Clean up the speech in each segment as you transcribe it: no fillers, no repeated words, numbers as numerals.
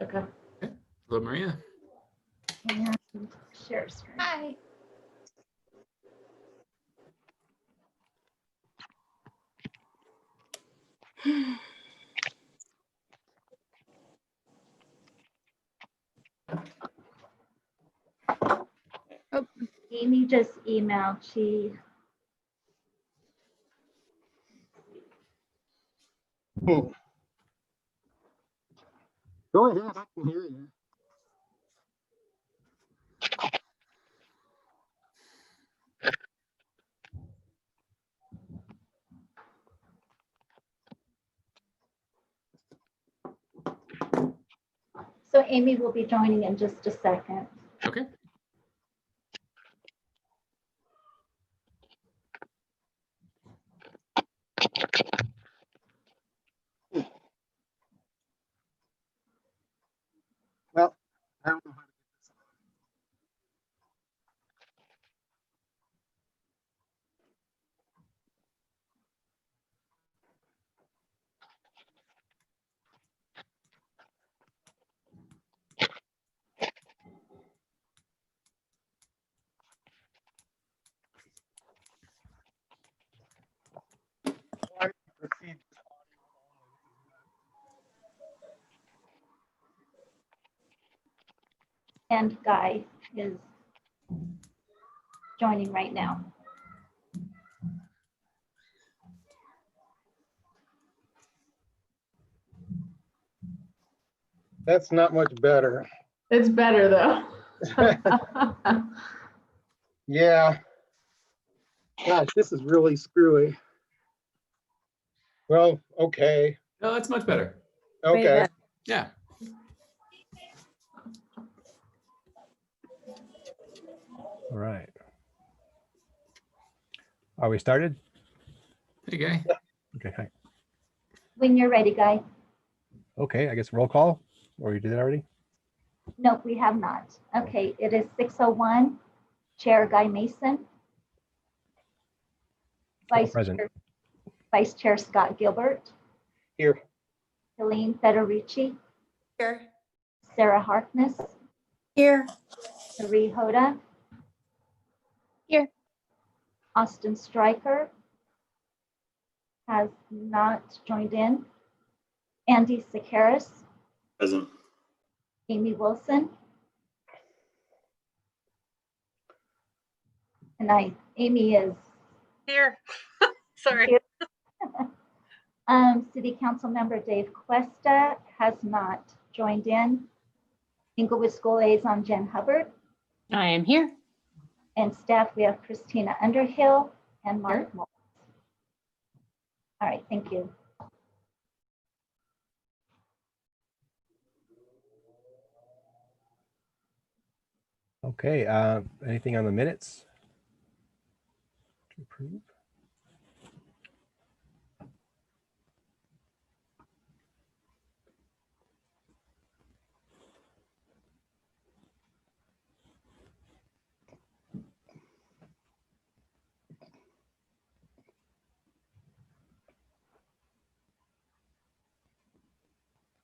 Okay. Okay. Hello, Maria. And share screen. Hi. Amy just emailed. She Go ahead, I can hear you. So Amy will be joining in just a second. Okay. Well, I don't know how to get this on. Why don't you proceed with And Guy is joining right now. That's not much better. It's better though. Yeah. Gosh, this is really screwy. Well, okay, No, that's much better. okay. Yeah. All right. Are we started? Hey, Guy. Okay, hi. When you're ready, Guy. Okay, I guess roll call, or you did that already? Nope, we have not. Okay, it is 6:01. Chair Guy Mason. Present. Vice Chair Scott Gilbert. Here, Helene Federici. Here. Sarah Harkness. Here. Marie Hoda. Here. Austin Stryker has not joined in. Andy Sakaris. Present. Amy Wilson. And Amy is Here. Sorry. here. City Council Member Dave Cuesta has not joined in. Inglewood School Liaison Jen Hubbard. I am here. And staff, we have Christina Underhill and Mark Moll. All right, thank you. Okay, anything on the minutes? To approve?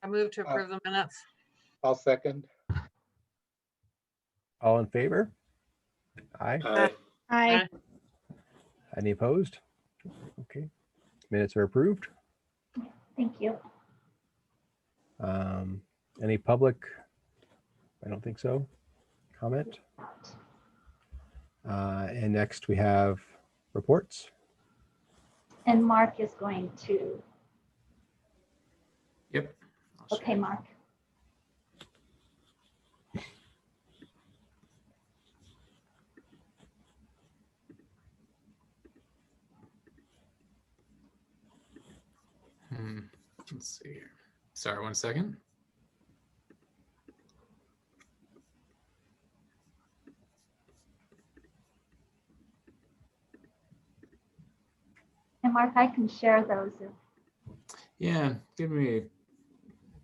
I move to approve the minutes. I'll second. All in favor? Aye. Aye. Hi. Any opposed? Okay, minutes are approved. Thank you. Any public? I don't think so. Comment? And next we have reports. And Mark is going to, Yep. I'll okay, Mark. Let's see here. Sorry, 1 second. And Mark, I can share those. Yeah, give me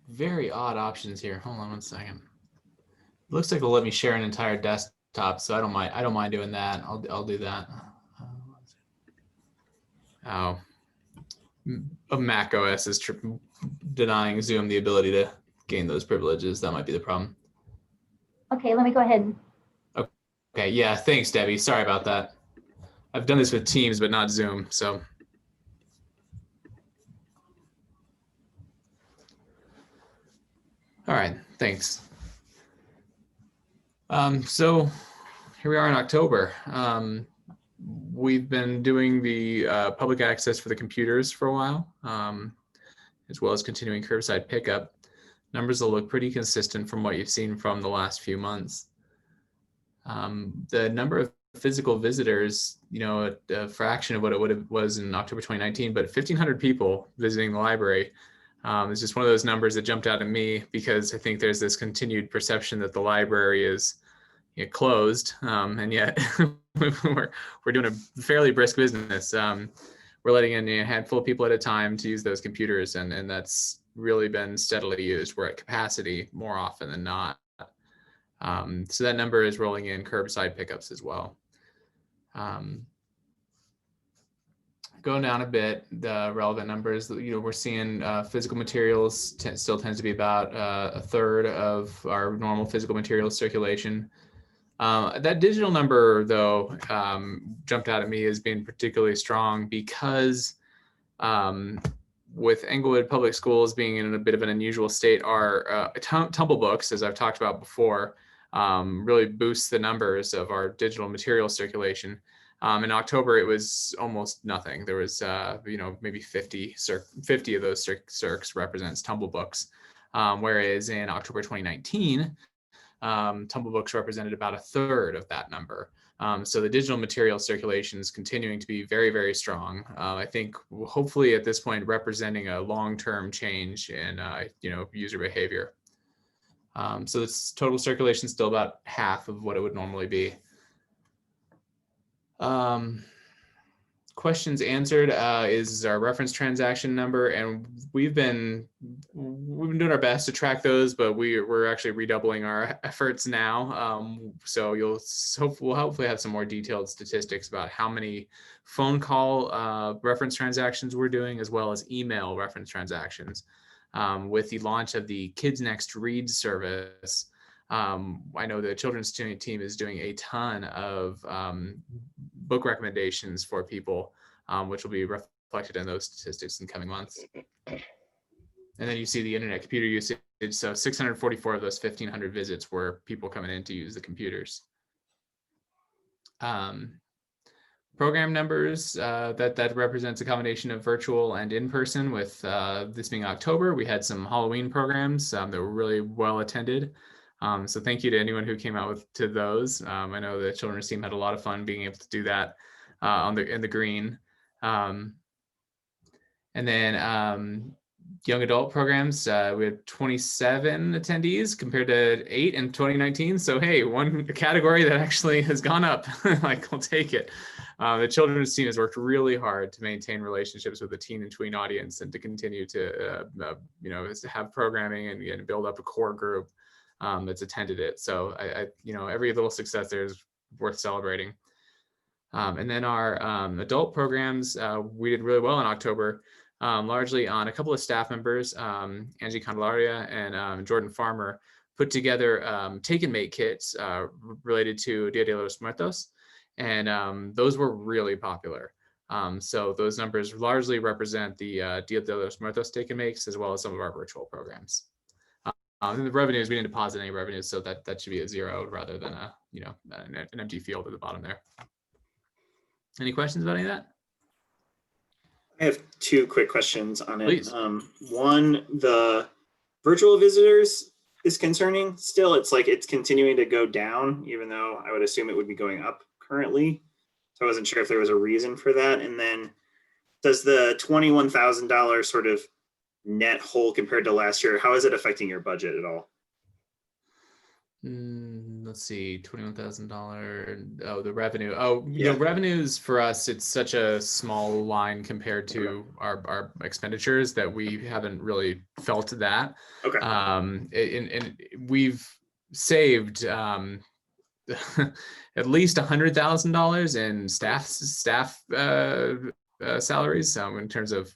very odd options here. Hold on 1 second. Looks like they'll let me share an entire desktop, so I don't mind. I don't mind doing that. I'll do that. Oh, Mac OS is denying Zoom the ability gain those privileges. That might be the problem. Okay, let me go ahead. Okay, yeah, thanks, Debbie. Sorry about that. I've done this with Teams, but not Zoom, so. All right, thanks. So here we are in October. We've been doing the public access for the computers for a while, as well as continuing curbside pickup. Numbers will look pretty consistent from what you've seen from the last few months. The number of physical visitors, a fraction of what it was in October 2019, but 1,500 people visiting the library. It's just one of those numbers that jumped out at me because I think there's this continued perception that the library is closed, and yet we're doing a fairly brisk business. We're letting in a handful of people at a time to use those computers, and that's really been steadily used. We're at capacity more often than not. So that number is rolling in curbside pickups as well. Going down a bit, the relevant numbers, we're seeing physical materials still tends to be about a third of our normal physical materials circulation. That digital number, though, jumped out at me as being particularly strong because with Englewood Public Schools being in a bit of an unusual state, our tumble books, as I've talked about before, really boosts the numbers of our digital material circulation. In October, it was almost nothing. There was, maybe 50 of those circs represents tumble books, whereas in October 2019, tumble books represented about a third of that number. So the digital material circulation is continuing to be very, very strong. I think hopefully at this point representing a long-term change in user behavior. So this total circulation is still about half of what it would normally be. Questions answered is our reference transaction number, and we've been doing our best to track those, but we're actually redoubling our efforts now. So we'll hopefully have some more detailed statistics about how many phone call reference transactions we're doing, as well as email reference transactions. With the launch of the Kids Next Read service, I know the children's team is doing a ton of book recommendations for people, which will be reflected in those statistics in coming months. And then you see the internet computer usage. So 644 of those 1,500 visits were people coming in to use the computers. Program numbers, that represents a combination of virtual and in-person. With this being October, we had some Halloween programs that were really well attended. So thank you to anyone who came out to those. I know the children's team had a lot of fun being able to do that in the green. And then young adult programs, we had 27 attendees compared to 8 in 2019. So hey, one category that actually has gone up. Like, I'll take it. The children's team has worked really hard to maintain relationships with the teen and tween audience, and to continue to have programming and build up a core group that's attended it. So every little success there is worth celebrating. And then our adult programs, we did really well in October, largely on a couple of staff members, Angie Candelaria and Jordan Farmer, put together take and make kits related to Dia de los Muertos. And those were really popular. So those numbers largely represent the Dia de los Muertos take and makes, as well as some of our virtual programs. And the revenues, we didn't deposit any revenues, so that should be a 0 rather than an empty field at the bottom there. Any questions about any of that? I have 2 quick questions on it. Please. One, the virtual visitors is concerning. Still, it's continuing to go down, even though I would assume it would be going up currently. So I wasn't sure if there was a reason for that. And then does the $21,000 sort of net hole compared to last year, how is it affecting your budget at all? Let's see, $21,000. Oh, the revenue. Oh, Yeah. Revenues for us, it's such a small line compared to our expenditures that we haven't really felt that. Okay. And we've saved at least $100,000 in staff salaries, in terms of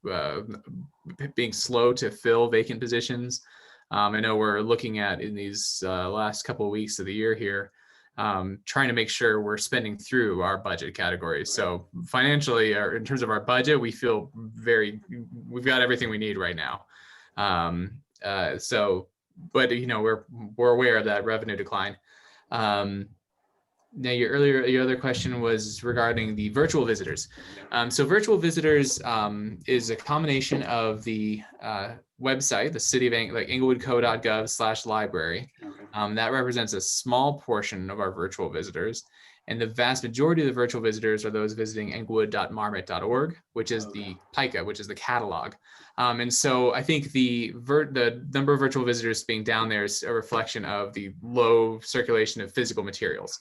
being slow to fill vacant positions. I know we're looking at in these last couple of weeks of the year here, trying to make sure we're spending through our budget categories. So financially, or in terms of our budget, we feel we've got everything we need right now. But we're aware of that revenue decline. Now, your other question was regarding the virtual visitors. So virtual visitors is a combination of the website, the city of englewoodco.gov/library. That represents a small portion of our virtual visitors. And the vast majority of the virtual visitors are those visiting englewood.marmot.org, which is the PICA, which is the catalog. And so I think the number of virtual visitors being down there is a reflection of the low circulation of physical materials.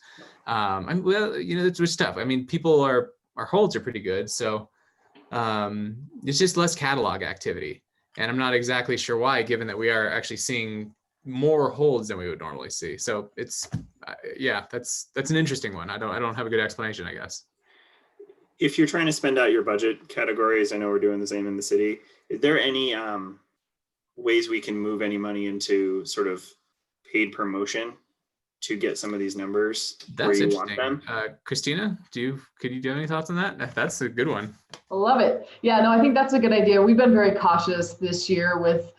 It's tough. I mean, our holds are pretty good. So it's just less catalog activity. And I'm not exactly sure why, given that we are actually seeing more holds than we would normally see. So it's, that's an interesting one. I don't have a good explanation, I guess. If you're trying to spend out your budget categories, I know we're doing the same in the city. Is there any ways we can move any money into sort of paid promotion to get some of these numbers where That's you interesting. want them? Christina, could you do any thoughts on that? That's a good one. I love it. Yeah, no, I think that's a good idea. We've been very cautious this year with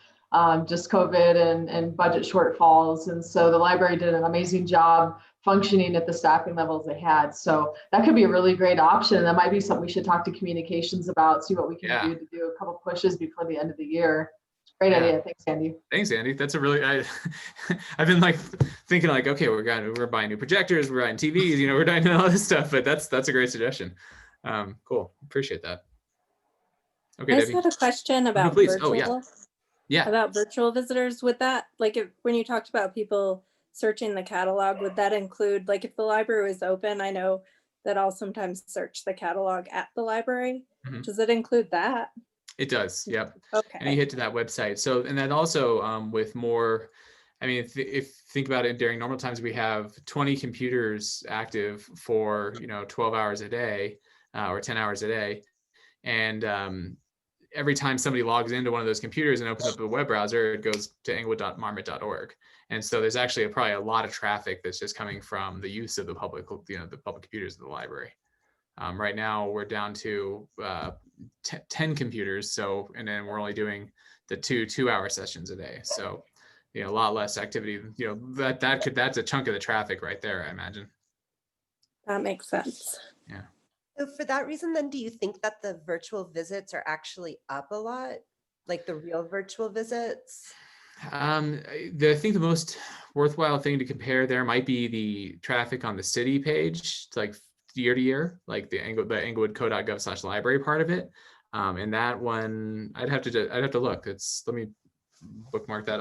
just COVID and budget shortfalls. And so the library did an amazing job functioning at the staffing levels they had. So that could be a really great option. That might be something we should talk to communications about, see what we can do to do a couple pushes before the end of the year. Great idea. Thanks, Andy. Thanks, Andy. That's a really, I've been thinking okay, we're buying new projectors, we're buying TVs, we're doing all this stuff, but that's a great suggestion. Cool. Appreciate that. Okay, I just Debbie. had a question about please. virtual. About virtual visitors. Would that, when you talked about people searching the catalog, would that include, if the library was open, I know that I'll sometimes search the catalog at the library. Mm-hmm. Does it include that? It does. Yep. Okay. And you hit to that website. So, and then also with more, I mean, if think about it, during normal times, we have 20 computers active for, 12 hours a day or 10 hours a day. And every time somebody logs into one of those computers and opens up a web browser, it goes to englewood.marmot.org. And so there's actually probably a lot of traffic that's just coming from the use of the public computers of the library. Right now we're down to 10 computers. So, and then we're only doing the two-hour sessions a day. So, a lot less activity, that's a chunk of the traffic right there, I imagine. That makes sense. Yeah. So for that reason, then, do you think that the virtual visits are actually up a lot, like the real virtual visits? I think the most worthwhile thing to compare there might be the traffic on the city page, year to year, like the englewoodco.gov/library part of it. And that one, I'd have to look. Let me bookmark that.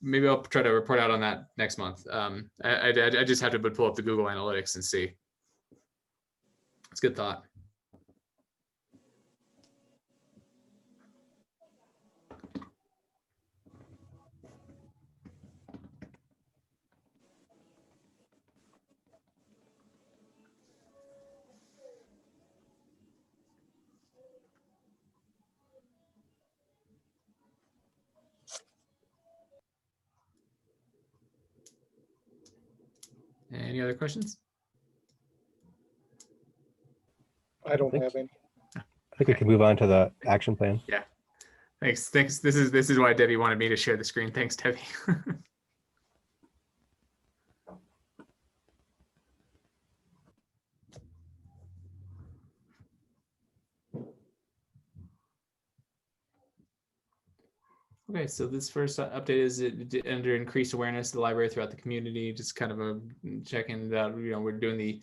Maybe I'll try to report out on that next month. I just have to pull up the Google Analytics and see. It's a good thought. Any other questions? I don't have any. I think we can move on to the action plan. Yeah. Thanks. This is why Debbie wanted me to share the screen. Thanks, Debbie. Okay, so this first update is under increased awareness of the library throughout the community. Just kind of a check-in that we're doing the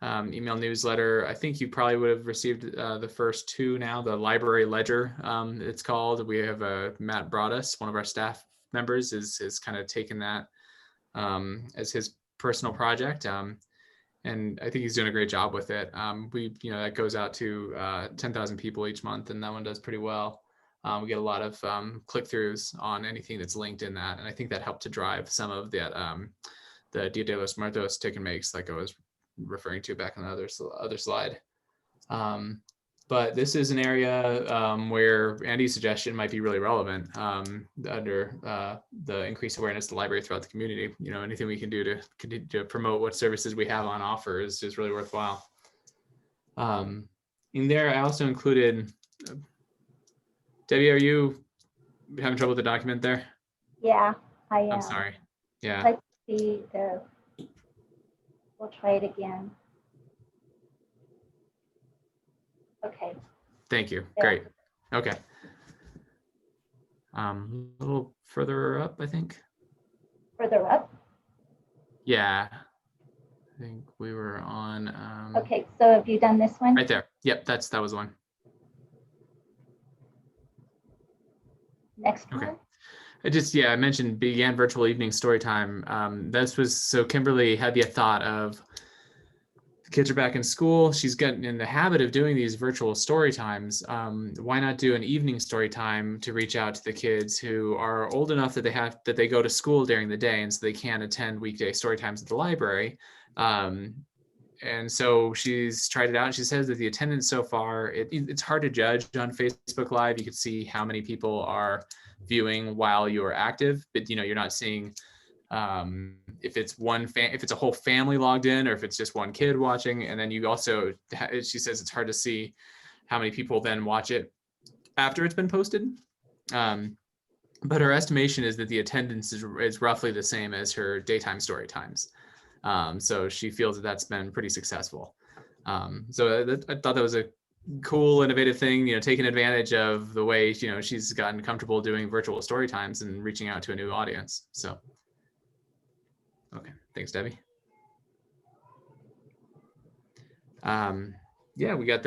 email newsletter. I think you probably would have received the first two now. The library ledger, it's called. We have Matt Broadus, one of our staff members, is kind of taken that as his personal project, and I think he's doing a great job with it. That goes out to 10,000 people each month, and that one does pretty well. We get a lot of click-throughs on anything that's linked in that, and I think that helped to drive some of the Dia de los Muertos ticket makes, like I was referring to back on the other slide. But but this is an area where Andy's suggestion might be really relevant under the increased awareness of the library throughout the community. You know, anything we can do to continue to promote what services we have on offer is really worthwhile. In there, I also included, Debbie, are you having trouble with the document there? Yeah, I am. I'm sorry. Yeah. Let's see we'll try it again. Okay. Thank you. Yeah. Great. Okay. A little further up, I think. Further up. Yeah. I think we were on. Okay, so have you done this one? Right there. Yep, that was the one. Next Okay. one. I mentioned began virtual evening story time. This was, so Kimberly had the thought of the kids are back in school. She's getting in the habit of doing these virtual story times. Why not do an evening story time to reach out to the kids who are old enough that they go to school during the day, and so they can't attend weekday story times at the library. And so she's tried it out, and she says that the attendance so far, it's hard to judge on Facebook Live. You can see how many people are viewing while you're active, but you're not seeing if it's if it's a whole family logged in, or if it's just one kid watching. And then you also, she says it's hard to see how many people then watch it after it's been posted. But her estimation is that the attendance is roughly the same as her daytime story times. So she feels that that's been pretty successful. So I thought that was a cool, innovative thing, taking advantage of the way, she's gotten comfortable doing virtual story times and reaching out to a new audience. So, okay. Thanks, Debbie. Yeah, we got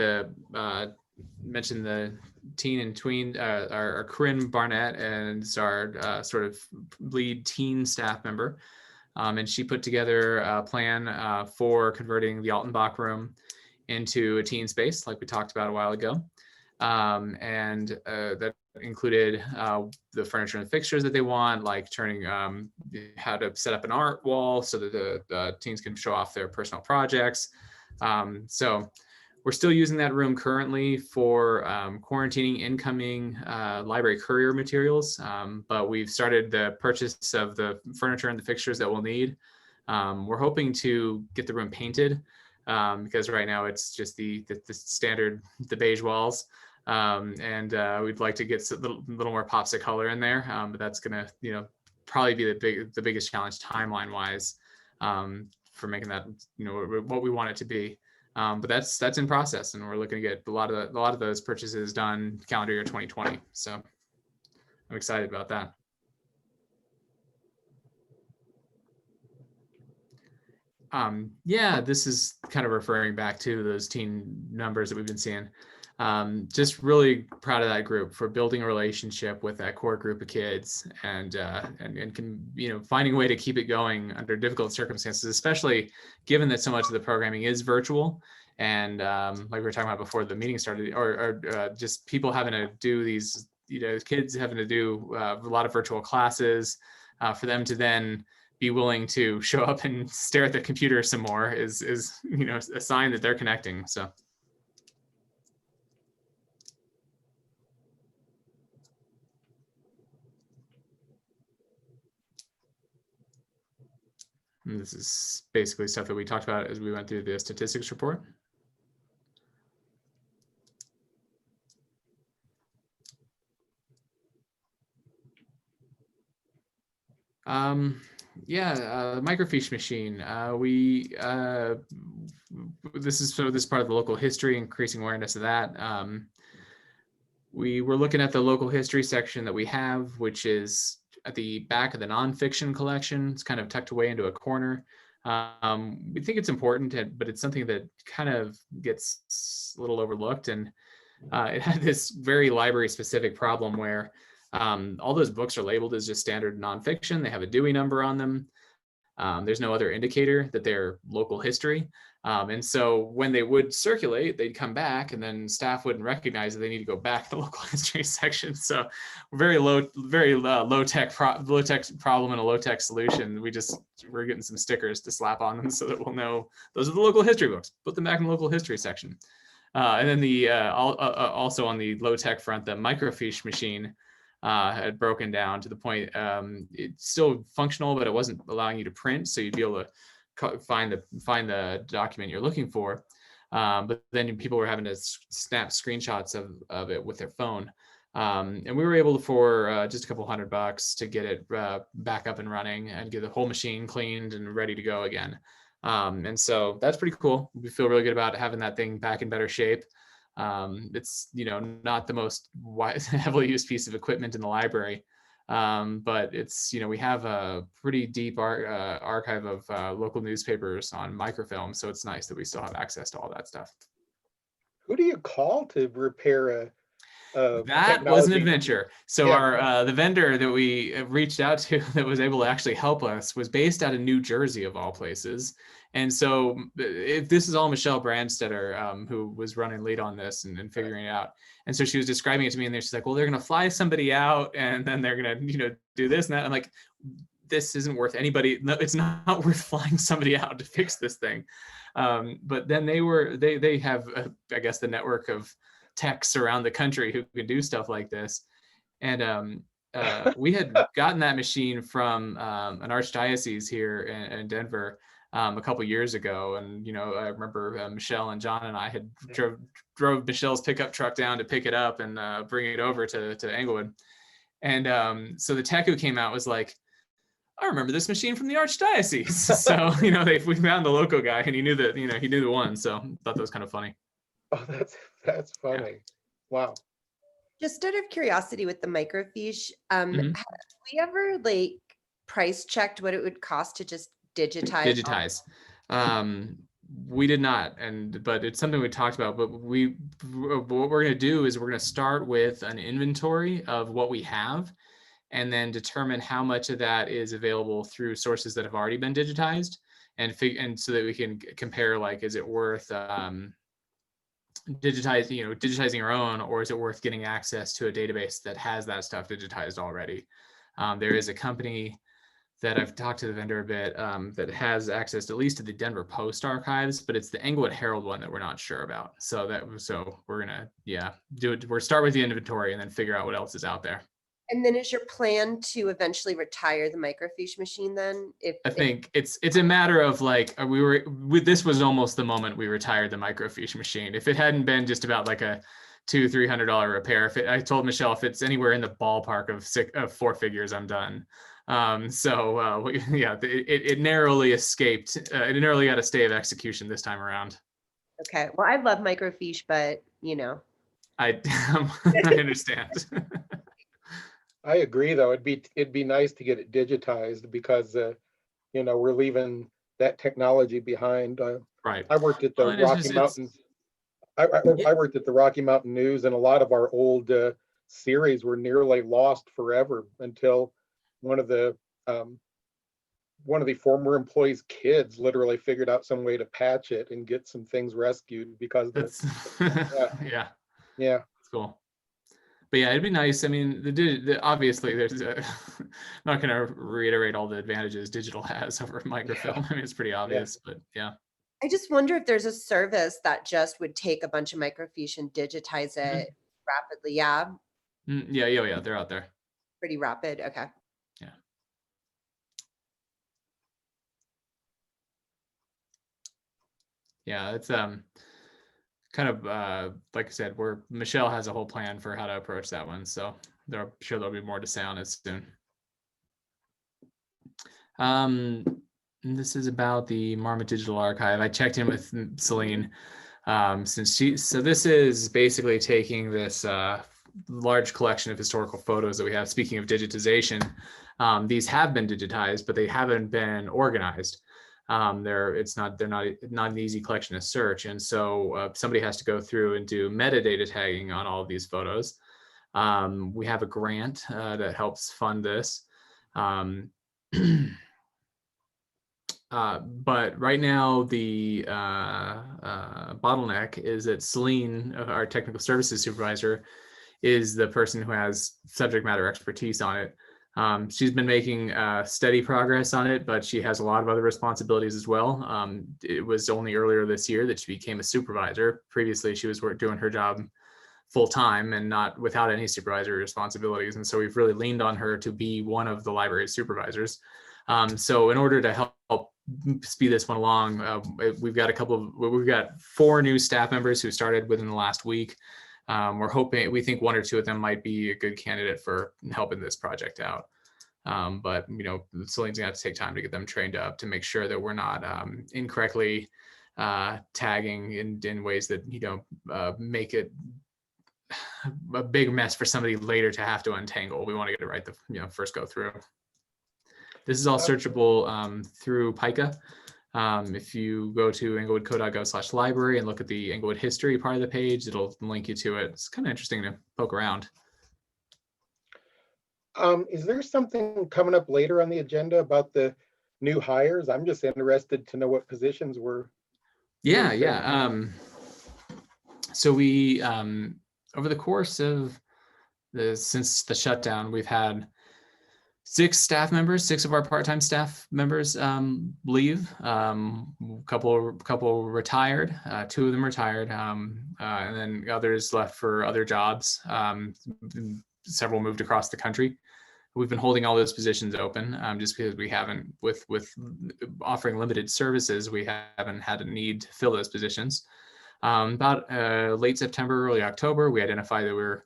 mentioned the teen and tween, our Corinne Barnett, and our sort of lead teen staff member. And she put together a plan for converting the Altenbc room into a teen space, like we talked about a while ago. And that included the furniture and fixtures that they want, like turning how to set up an art wall so that the teens can show off their personal projects. So we're still using that room currently for quarantining incoming library courier materials, but we've started the purchase of the furniture and the fixtures that we'll need. We're hoping to get the room painted because right now it's just the standard, the beige walls. And we'd like to get a little more pops of color in there, but that's gonna, probably be the biggest challenge timeline wise for making that, what we want it to be. But that's in process, and we're looking to get a lot of those purchases done calendar year 2020. So I'm excited about that. Yeah, this is kind of referring back to those teen numbers that we've been seeing. Just really proud of that group for building a relationship with that core group of kids, and can, finding a way to keep it going under difficult circumstances, especially given that so much of the programming is virtual. And like we were talking about before the meeting started, or just people having to do these, kids having to do a lot of virtual classes, for them to then be willing to show up and stare at the computer some more is a sign that they're connecting. So. And this is basically stuff that we talked about as we went through the statistics report. Yeah, microfiche machine. This is part of the local history, increasing awareness of that. We were looking at the local history section that we have, which is at the back of the nonfiction collection. It's kind of tucked away into a corner. We think it's important, but it's something that kind of gets a little overlooked. And it had this very library specific problem where all those books are labeled as just standard nonfiction. They have a Dewey number on them. There's no other indicator that they're local history. And so when they would circulate, they'd come back, and then staff wouldn't recognize that they need to go back to the local history section. So very low tech problem and a low tech solution. We're getting some stickers to slap on them so that we'll know those are the local history books. Put them back in the local history section. And then also on the low tech front, the microfiche machine had broken down to the point it's still functional, but it wasn't allowing you to print. So you'd be able to find the document you're looking for. But then people were having to snap screenshots of it with their phone. And we were able to, for just a couple $100 to get it back up and running and get the whole machine cleaned and ready to go again. And so that's pretty cool. We feel really good about having that thing back in better shape. It's, not the most heavily used piece of equipment in the library, but it's, we have a pretty deep archive of local newspapers on microfilm. So it's nice that we still have access to all that stuff. Who do you call to repair that was an technology? adventure. So Yeah. the vendor that we reached out to that was able to actually help us was based out of New Jersey, of all places. And so if this is all Michelle Brandstetter, who was running lead on this and figuring it out. And so she was describing it to me, and then she's like, well, they're going to fly somebody out and then they're going to, do this and that. I'm like, this isn't worth anybody. No, it's not worth flying somebody out to fix this thing. But then they have, I guess, the network of techs around the country who can do stuff like this. And we had gotten that machine from an archdiocese here in Denver a couple years ago. And, I remember Michelle and John and I had drove Michelle's pickup truck down to pick it up and bring it over to Englewood. And so the tech who came out was like, I remember this machine from the archdiocese. So, we found the local guy and he knew that, he knew the one. So I thought that was kind of funny. Oh, that's funny. Yeah. Wow. Just out of curiosity with the microfiche, Mhm. have we ever price checked what it would cost to just digitize? We did not, but it's something we talked about. But what we're going to do is we're going to start with an inventory of what we have, and then determine how much of that is available through sources that have already been digitized, and so that we can compare, is it worth digitizing our own, or is it worth getting access to a database that has that stuff digitized already? There is a company that I've talked to the vendor a bit that has access at least to the Denver Post archives, but it's the Englewood Herald one that we're not sure about. So we're gonna do it. We're start with the inventory and then figure out what else is out there. And then is your plan to eventually retire the microfiche machine then? I think it's a matter of this was almost the moment we retired the microfiche machine. If it hadn't been just about like a $200-300 repair, I told Michelle, if it's anywhere in the ballpark of four figures, I'm done. It narrowly escaped. It narrowly got a stay of execution this time around. Okay. Well, I love microfiche, but I understand. I agree, though. It'd be nice to get it digitized because we're leaving that technology behind. Right. I worked at the Rocky Mountain. I worked at the Rocky Mountain News, and a lot of our old series were nearly lost forever until one of the former employees' kids literally figured out some way to patch it and get some things rescued because yeah. It's cool. But yeah, it'd be nice. I mean, obviously there's not going to reiterate all the advantages digital has over microfilm. I mean, it's pretty obvious, but yeah. I just wonder if there's a service that just would take a bunch of microfiche and digitize it rapidly. Yeah. Yeah. They're out there. Pretty rapid. Okay. Yeah. Yeah, it's kind of like I said, Michelle has a whole plan for how to approach that one, so I'm sure there'll be more to say on it soon. This is about the Marmot Digital Archive. I checked in with Celine so this is basically taking this large collection of historical photos that we have. Speaking of digitization, these have been digitized, but they haven't been organized. They're not an easy collection to search, and so somebody has to go through and do metadata tagging on all of these photos. We have a grant that helps fund this, but right now the bottleneck is that Celine, our technical services supervisor, is the person who has subject matter expertise on it. She's been making steady progress on it, but she has a lot of other responsibilities as well. It was only earlier this year that she became a supervisor. Previously, she was doing her job full time and not without any supervisory responsibilities. And so we've really leaned on her to be one of the library supervisors. So in order to help speed this one along, we've got 4 new staff members who started within the last week. We think 1 or 2 of them might be a good candidate for helping this project out. But Celine's gonna have to take time to get them trained up to make sure that we're not incorrectly tagging in ways that make it a big mess for somebody later to have to untangle. We want to get it right the first go through. This is all searchable through PICA. If you go to englewoodco.gov/library and look at the Englewood history part of the page, it'll link you to it. It's kind of interesting to poke around. Is there something coming up later on the agenda about the new hires? I'm just interested to know what positions were. Yeah. So we, over the course of since the shutdown, we've had 6 of our part-time staff members leave. Couple retired, 2 of them retired, and then others left for other jobs. Several moved across the country. We've been holding all those positions open just because we haven't, with offering limited services, we haven't had a need to fill those positions. About late September, early October, we identified that we were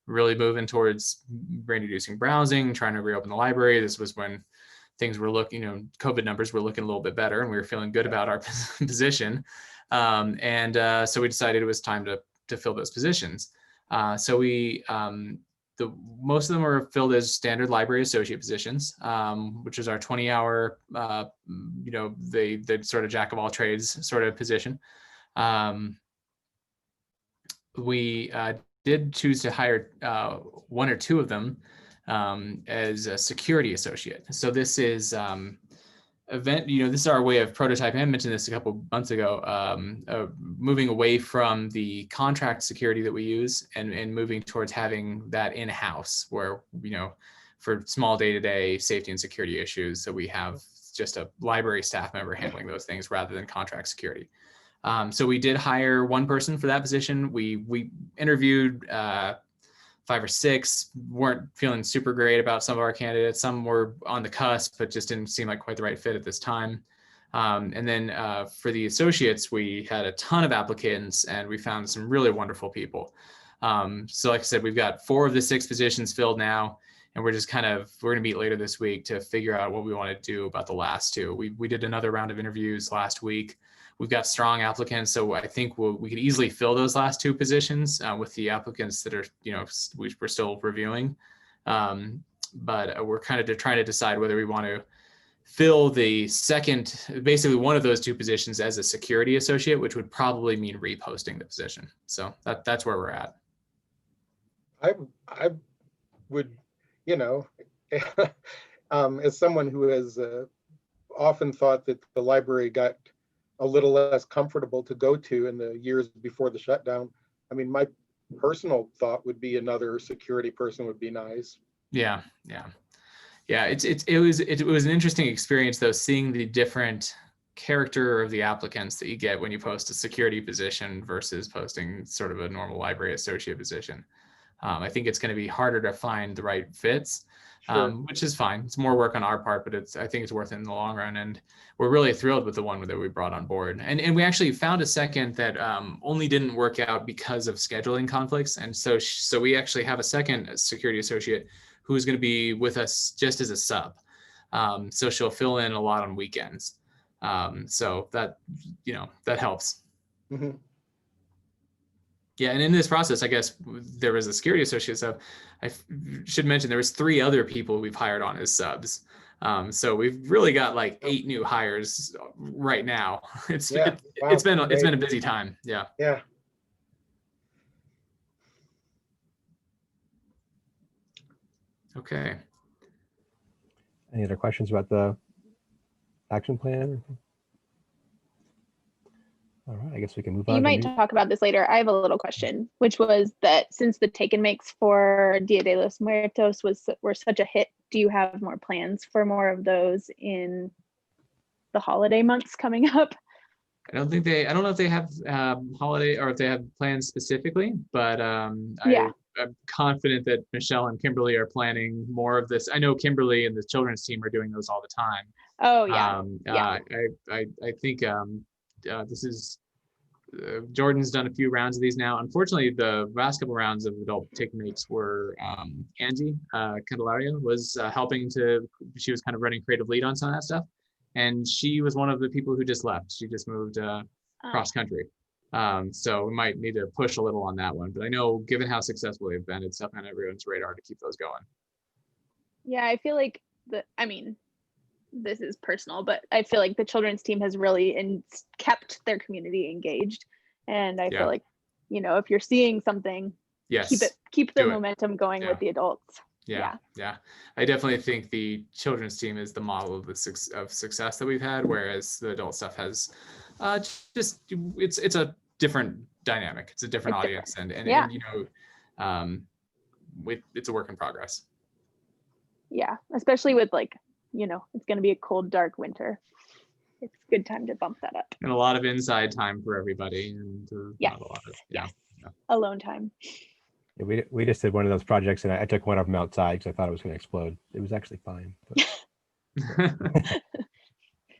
really moving towards reintroducing browsing, trying to reopen the library. This was when things were looking, COVID numbers were looking a little bit better and we were feeling good about our position. So we decided it was time to fill those positions. So most of them were filled as standard library associate positions, which is our 20-hour, they sort of jack of all trades sort of position. We did choose to hire 1 or 2 of them as a security associate. So this is this is our way of prototyping. I mentioned this a couple months ago, moving away from the contract security that we use and moving towards having that in-house where, for small day-to-day safety and security issues, so we have just a library staff member handling those things rather than contract security. So we did hire 1 person for that position. We interviewed 5 or 6, weren't feeling super great about some of our candidates. Some were on the cusp, but just didn't seem like quite the right fit at this time. And then for the associates, we had a ton of applicants and we found some really wonderful people. So like I said, we've got 4 of the 6 positions filled now, and we're going to meet later this week to figure out what we want to do about the last 2. We did another round of interviews last week. We've got strong applicants, so I think we could easily fill those last 2 positions with the applicants that are, we're still reviewing. But we're kind of trying to decide whether we want to fill the basically one of those 2 positions as a security associate, which would probably mean reposting the position. So that's where we're at. I would, as someone who has often thought that the library got a little less comfortable to go to in the years before the shutdown, I mean, my personal thought would be another security person would be nice. Yeah. It was an interesting experience though, seeing the different character of the applicants that you get when you post a security position versus posting sort of a normal library associate position. I think it's going to be harder to find the right fits, which is fine. It's more work on our part, but I think it's worth it in the long run. And we're really thrilled with the one that we brought on board. And we actually found a second that only didn't work out because of scheduling conflicts. And so we actually have a second security associate who's going to be with us just as a sub. So she'll fill in a lot on weekends. So that helps. Mm-hmm. Yeah, and in this process, I guess there was a security associate. So I should mention there was 3 other people we've hired on as subs. So we've really got like 8 new hires right now. It's been a busy time. Yeah. Yeah. Okay. Any other questions about the action plan? All right, I guess we can move on. You to might new- talk about this later. I have a little question, which was that since the take and makes for Dia de los Muertos were such a hit, do you have more plans for more of those in the holiday months coming up? I don't know if they have holiday or if they have plans specifically, but Yeah. I'm confident that Michelle and Kimberly are planning more of this. I know Kimberly and the children's team are doing those all the time. Oh yeah. Yeah. I think this is Jordan's done a few rounds of these now. Unfortunately, the last couple rounds of adult take mates were Angie Candelaria was helping to. She was kind of running creative lead on some of that stuff, and she was one of the people who just left. She just moved cross country. So we might need to push a little on that one. But I know, given how successful they've been, it's up on everyone's radar to keep those going. Yeah, I feel like this is personal, but I feel like the children's team has really kept their community engaged. And I feel like, if you're seeing something, yes, keep the momentum going with the adults. Yeah. I definitely think the children's team is the model of success that we've had, whereas the adult stuff has it's a different dynamic. It's a different audience, and it's a work in progress. Yeah, especially with it's going to be a cold, dark winter. It's a good time to bump that up. And a lot of inside time for everybody. And alone time. Yeah, we just did one of those projects, and I took one of them outside because I thought it was going to explode. It was actually fine.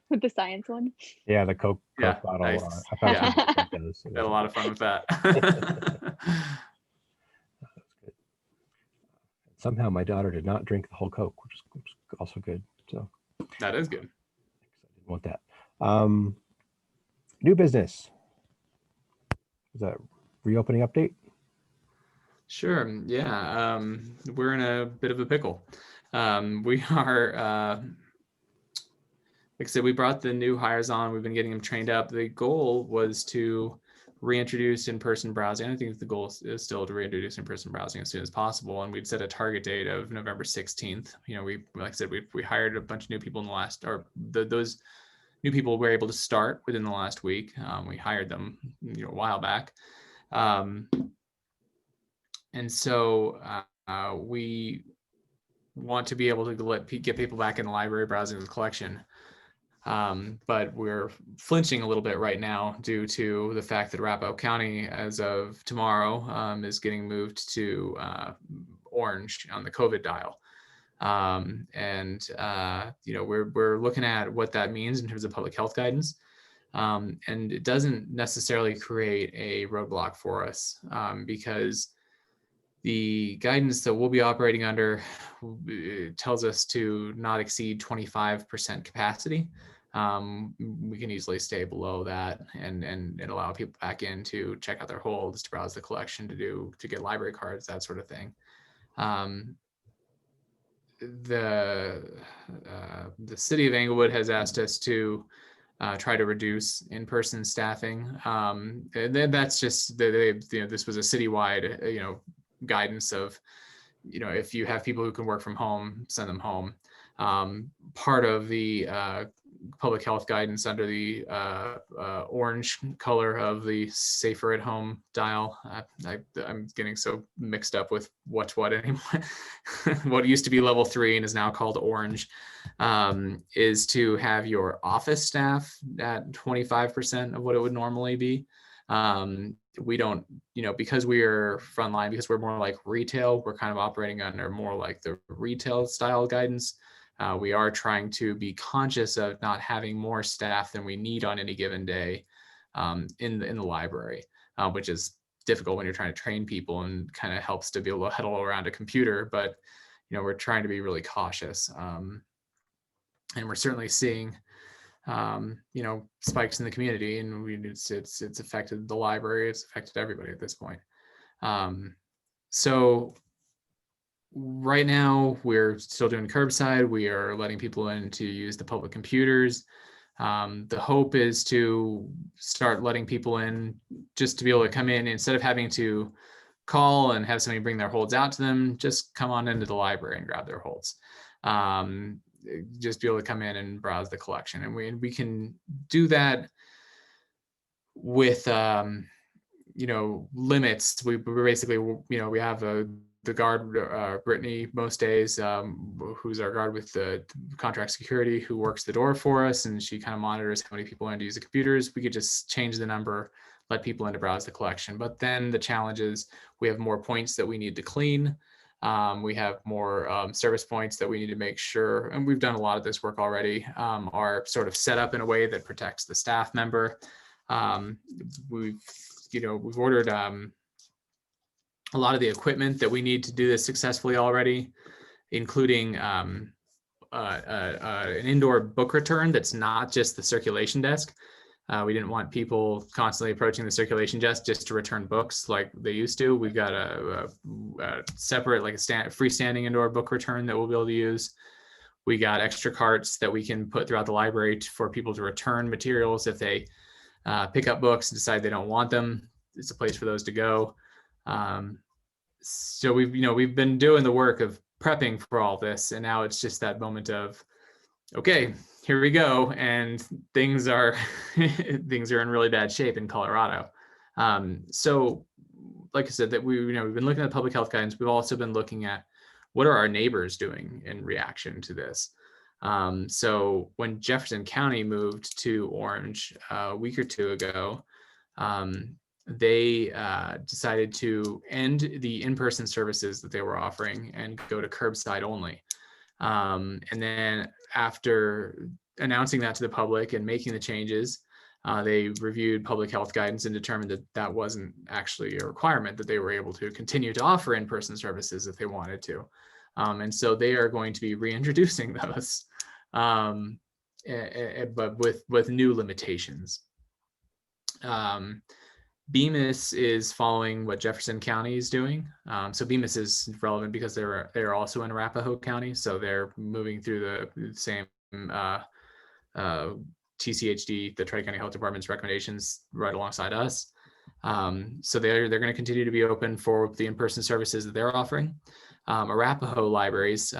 With the science one. Yeah, the Coke bottle. Nice. I thought it was had a lot of fun with that. Somehow my daughter did not drink the whole Coke, which is also good. So that is good. I didn't want that. New business. Is that reopening update? Sure. Yeah. We're in a bit of a pickle. We are, like I said, we brought the new hires on. We've been getting them trained up. The goal was to reintroduce in-person browsing. I think the goal is still to reintroduce in-person browsing as soon as possible. And we'd set a target date of November 16th. Like I said, we hired a bunch of new people in the last, those new people were able to start within the last week. We hired them, a while back. And so we want to be able to get people back in the library browsing the collection. But we're flinching a little bit right now due to the fact that Arapahoe County, as of tomorrow, is getting moved to orange on the COVID dial. We're looking at what that means in terms of public health guidance. And it doesn't necessarily create a roadblock for us because the guidance that we'll be operating under tells us to not exceed 25% capacity. We can easily stay below that and allow people back in to check out their holds, to browse the collection, to get library cards, that sort of thing. The city of Englewood has asked us to try to reduce in-person staffing, and then that's just this was a citywide guidance of if you have people who can work from home, send them home. Part of the public health guidance under the orange color of the safer at home dial. I'm getting so mixed up with what's what anymore. What used to be level 3 and is now called orange, is to have your office staff at 25% of what it would normally be. We don't, because we are frontline, because we're more like retail, we're kind of operating under more like the retail style guidance. We are trying to be conscious of not having more staff than we need on any given day in the library, which is difficult when you're trying to train people and kind of helps to be able to huddle around a computer. But we're trying to be really cautious, and we're certainly seeing spikes in the community, and it's affected the library. It's affected everybody at this point. So right now we're still doing curbside. We are letting people in to use the public computers. The hope is to start letting people in just to be able to come in instead of having to call and have somebody bring their holds out to them. Just come on into the library and grab their holds. Just be able to come in and browse the collection, and we can do that with limits. We basically, we have the guard, Brittany, most days, who's our guard with the contract security, who works the door for us, and she kind of monitors how many people want to use the computers. We could just change the number, let people in to browse the collection. But then the challenge is we have more points that we need to clean. We have more service points that we need to make sure, and we've done a lot of this work already, are sort of set up in a way that protects the staff member. We've ordered a lot of the equipment that we need to do this successfully already, including an indoor book return that's not just the circulation desk. We didn't want people constantly approaching the circulation desk just to return books like they used to. We've got a separate, like a freestanding indoor book return that we'll be able to use. We got extra carts that we can put throughout the library for people to return materials if they pick up books and decide they don't want them. It's a place for those to go. So we've been doing the work of prepping for all this, and now it's just that moment of, okay, here we go, and things are in really bad shape in Colorado. So, like I said, that we've been looking at public health guidance. We've also been looking at what are our neighbors doing in reaction to this. So when Jefferson County moved to Orange a week or two ago, they decided to end the in-person services that they were offering and go to curbside only. And then after announcing that to the public and making the changes, they reviewed public health guidance and determined that that wasn't actually a requirement, that they were able to continue to offer in-person services if they wanted to. And so they are going to be reintroducing those, but with new limitations. Bemis is following what Jefferson County is doing. So Bemis is relevant because they're also in Arapahoe County, so they're moving through the same TCHD, the Tri-County Health Department's recommendations, right alongside us. So they're going to continue to be open for the in-person services that they're offering. Arapahoe libraries,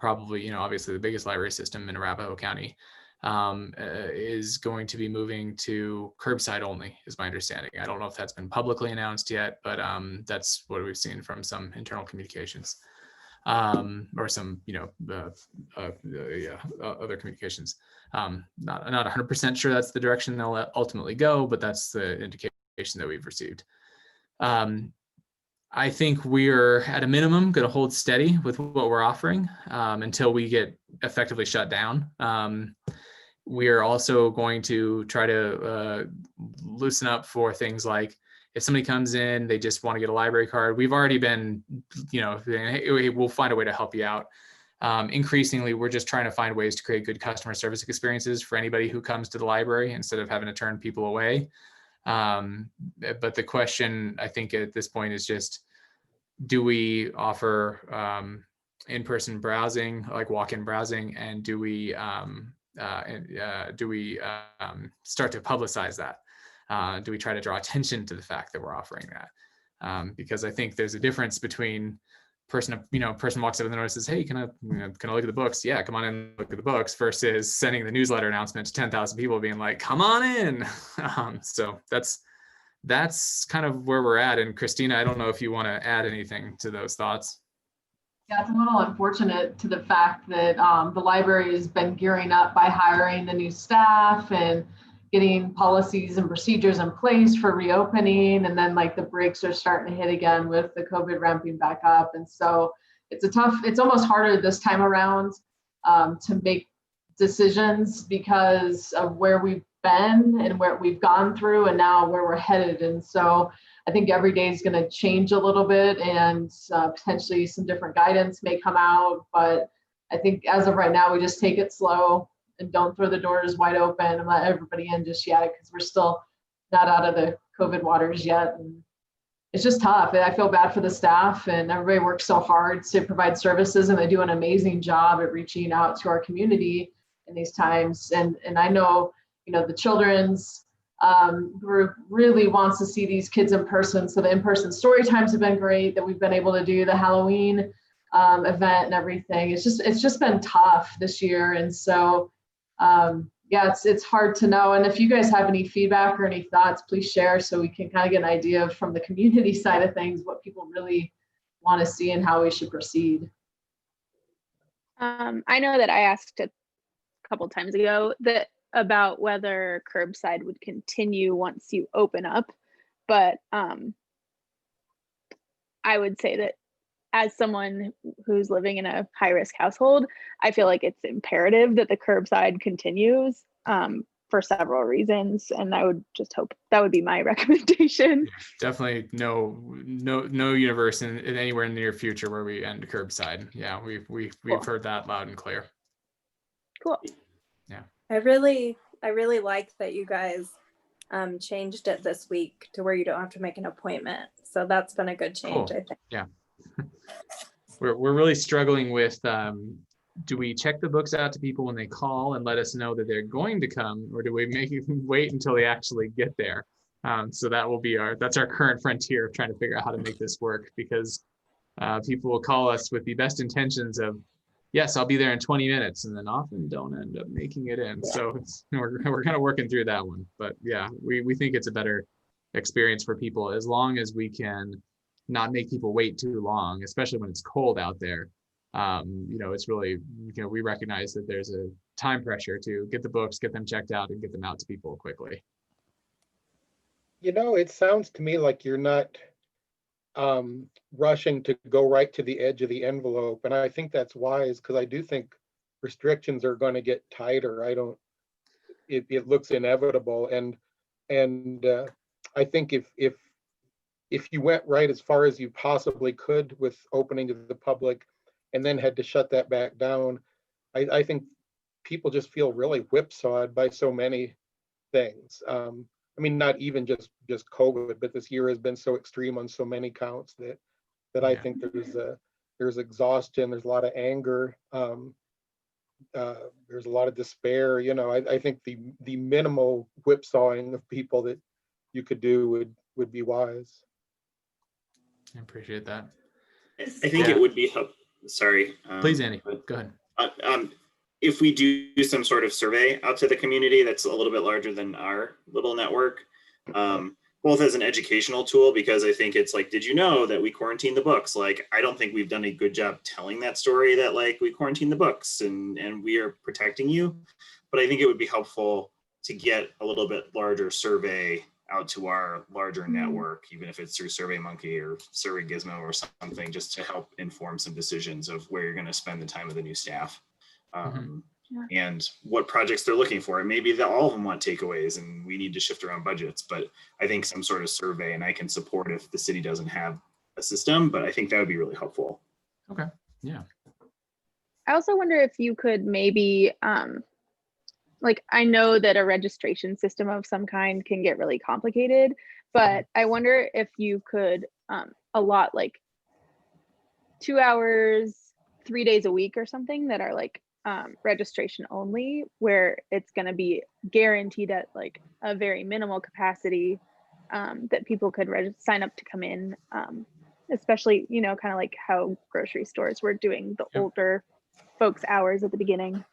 probably obviously the biggest library system in Arapahoe County, is going to be moving to curbside only, is my understanding. I don't know if that's been publicly announced yet, but that's what we've seen from some internal communications, or some other communications. Not 100% sure that's the direction they'll ultimately go, but that's the indication that we've received. I think we're at a minimum going to hold steady with what we're offering until we get effectively shut down. We are also going to try to loosen up for things like if somebody comes in, they just want to get a library card. We've already been, hey, we'll find a way to help you out. Increasingly, we're just trying to find ways to create good customer service experiences for anybody who comes to the library instead of having to turn people away. But the question, I think, at this point is just, do we offer in-person browsing, like walk-in browsing, and do we start to publicize that? Do we try to draw attention to the fact that we're offering that? Because I think there's a difference between person walks up and notices, hey, can I look at the books? Yeah, come on in, look at the books, versus sending the newsletter announcement to 10,000 people being like, come on in. So that's kind of where we're at. And Christina, I don't know if you want to add anything to those thoughts. Yeah, it's a little unfortunate to the fact that the library has been gearing up by hiring the new staff and getting policies and procedures in place for reopening. And then like the brakes are starting to hit again with the COVID ramping back up. And so it's almost harder this time around to make decisions because of where we've been and where we've gone through and now where we're headed. And so I think every day is going to change a little bit, and potentially some different guidance may come out. But I think as of right now, we just take it slow and don't throw the doors wide open and let everybody in just yet, because we're still not out of the COVID waters yet. And it's just tough. I feel bad for the staff, and everybody works so hard to provide services, and they do an amazing job at reaching out to our community in these times. And I know, the children's group really wants to see these kids in person. So the in-person story times have been great that we've been able to do, the Halloween event and everything. It's just been tough this year. And so, yeah, it's hard to know. And if you guys have any feedback or any thoughts, please share so we can kind of get an idea from the community side of things, what people really want to see and how we should proceed. I know that I asked a couple times ago that about whether curbside would continue once you open up, but I would say that as someone who's living in a high-risk household, I feel like it's imperative that the curbside continues for several reasons, and I would just hope that would be my recommendation. Definitely no universe in anywhere in the near future where we end curbside. Yeah, we've heard that loud and clear. Cool. Yeah. I really like that you guys changed it this week to where you don't have to make an appointment. So that's been a good change, Cool. I think. Yeah. We're really struggling with do we check the books out to people when they call and let us know that they're going to come, or do we make them wait until they actually get there? So that will be that's our current frontier of trying to figure out how to make this work, because people will call us with the best intentions of, yes, I'll be there in 20 minutes, and then often don't end up making it in. Yeah. So we're kind of working through that one. But yeah, we think it's a better experience for people as long as we can not make people wait too long, especially when it's cold out there. It's really, we recognize that there's a time pressure to get the books, get them checked out, and get them out to people quickly. It sounds to me like you're not rushing to go right to the edge of the envelope. And I think that's wise, because I do think restrictions are going to get tighter. It looks inevitable. And I think if you went right as far as you possibly could with opening to the public and then had to shut that back down, I think people just feel really whipsawed by so many things. Not even just COVID, but this year has been so extreme on so many counts that I think there's exhaustion, there's a lot of anger, there's a lot of despair. I think the minimal whipsawing of people that you could do would be wise. I appreciate that. I think it would be helpful. Sorry. Please, Andy, go ahead. If we do some sort of survey out to the community that's a little bit larger than our little network, both as an educational tool, because I think it's like, did you know that we quarantined the books? Like, I don't think we've done a good job telling that story, that like we quarantined the books and we are protecting you. But I think it would be helpful to get a little bit larger survey out to our larger network, even if it's through SurveyMonkey or Survey Gizmo or something, just to help inform some decisions of where you're going to spend the time of the new staff. And what projects they're looking for. And maybe all of them want takeaways and we need to shift around budgets, but I think some sort of survey, and I can support if the city doesn't have a system, but I think that would be really helpful. Okay, yeah. I also wonder if you could maybe, I know that a registration system of some kind can get really complicated, but I wonder if you could allot like 2 hours, 3 days a week or something that are like registration only, where it's going to be guaranteed at like a very minimal capacity that people could sign up to come in, especially, kind of like how grocery stores were doing the older folks' hours at the beginning.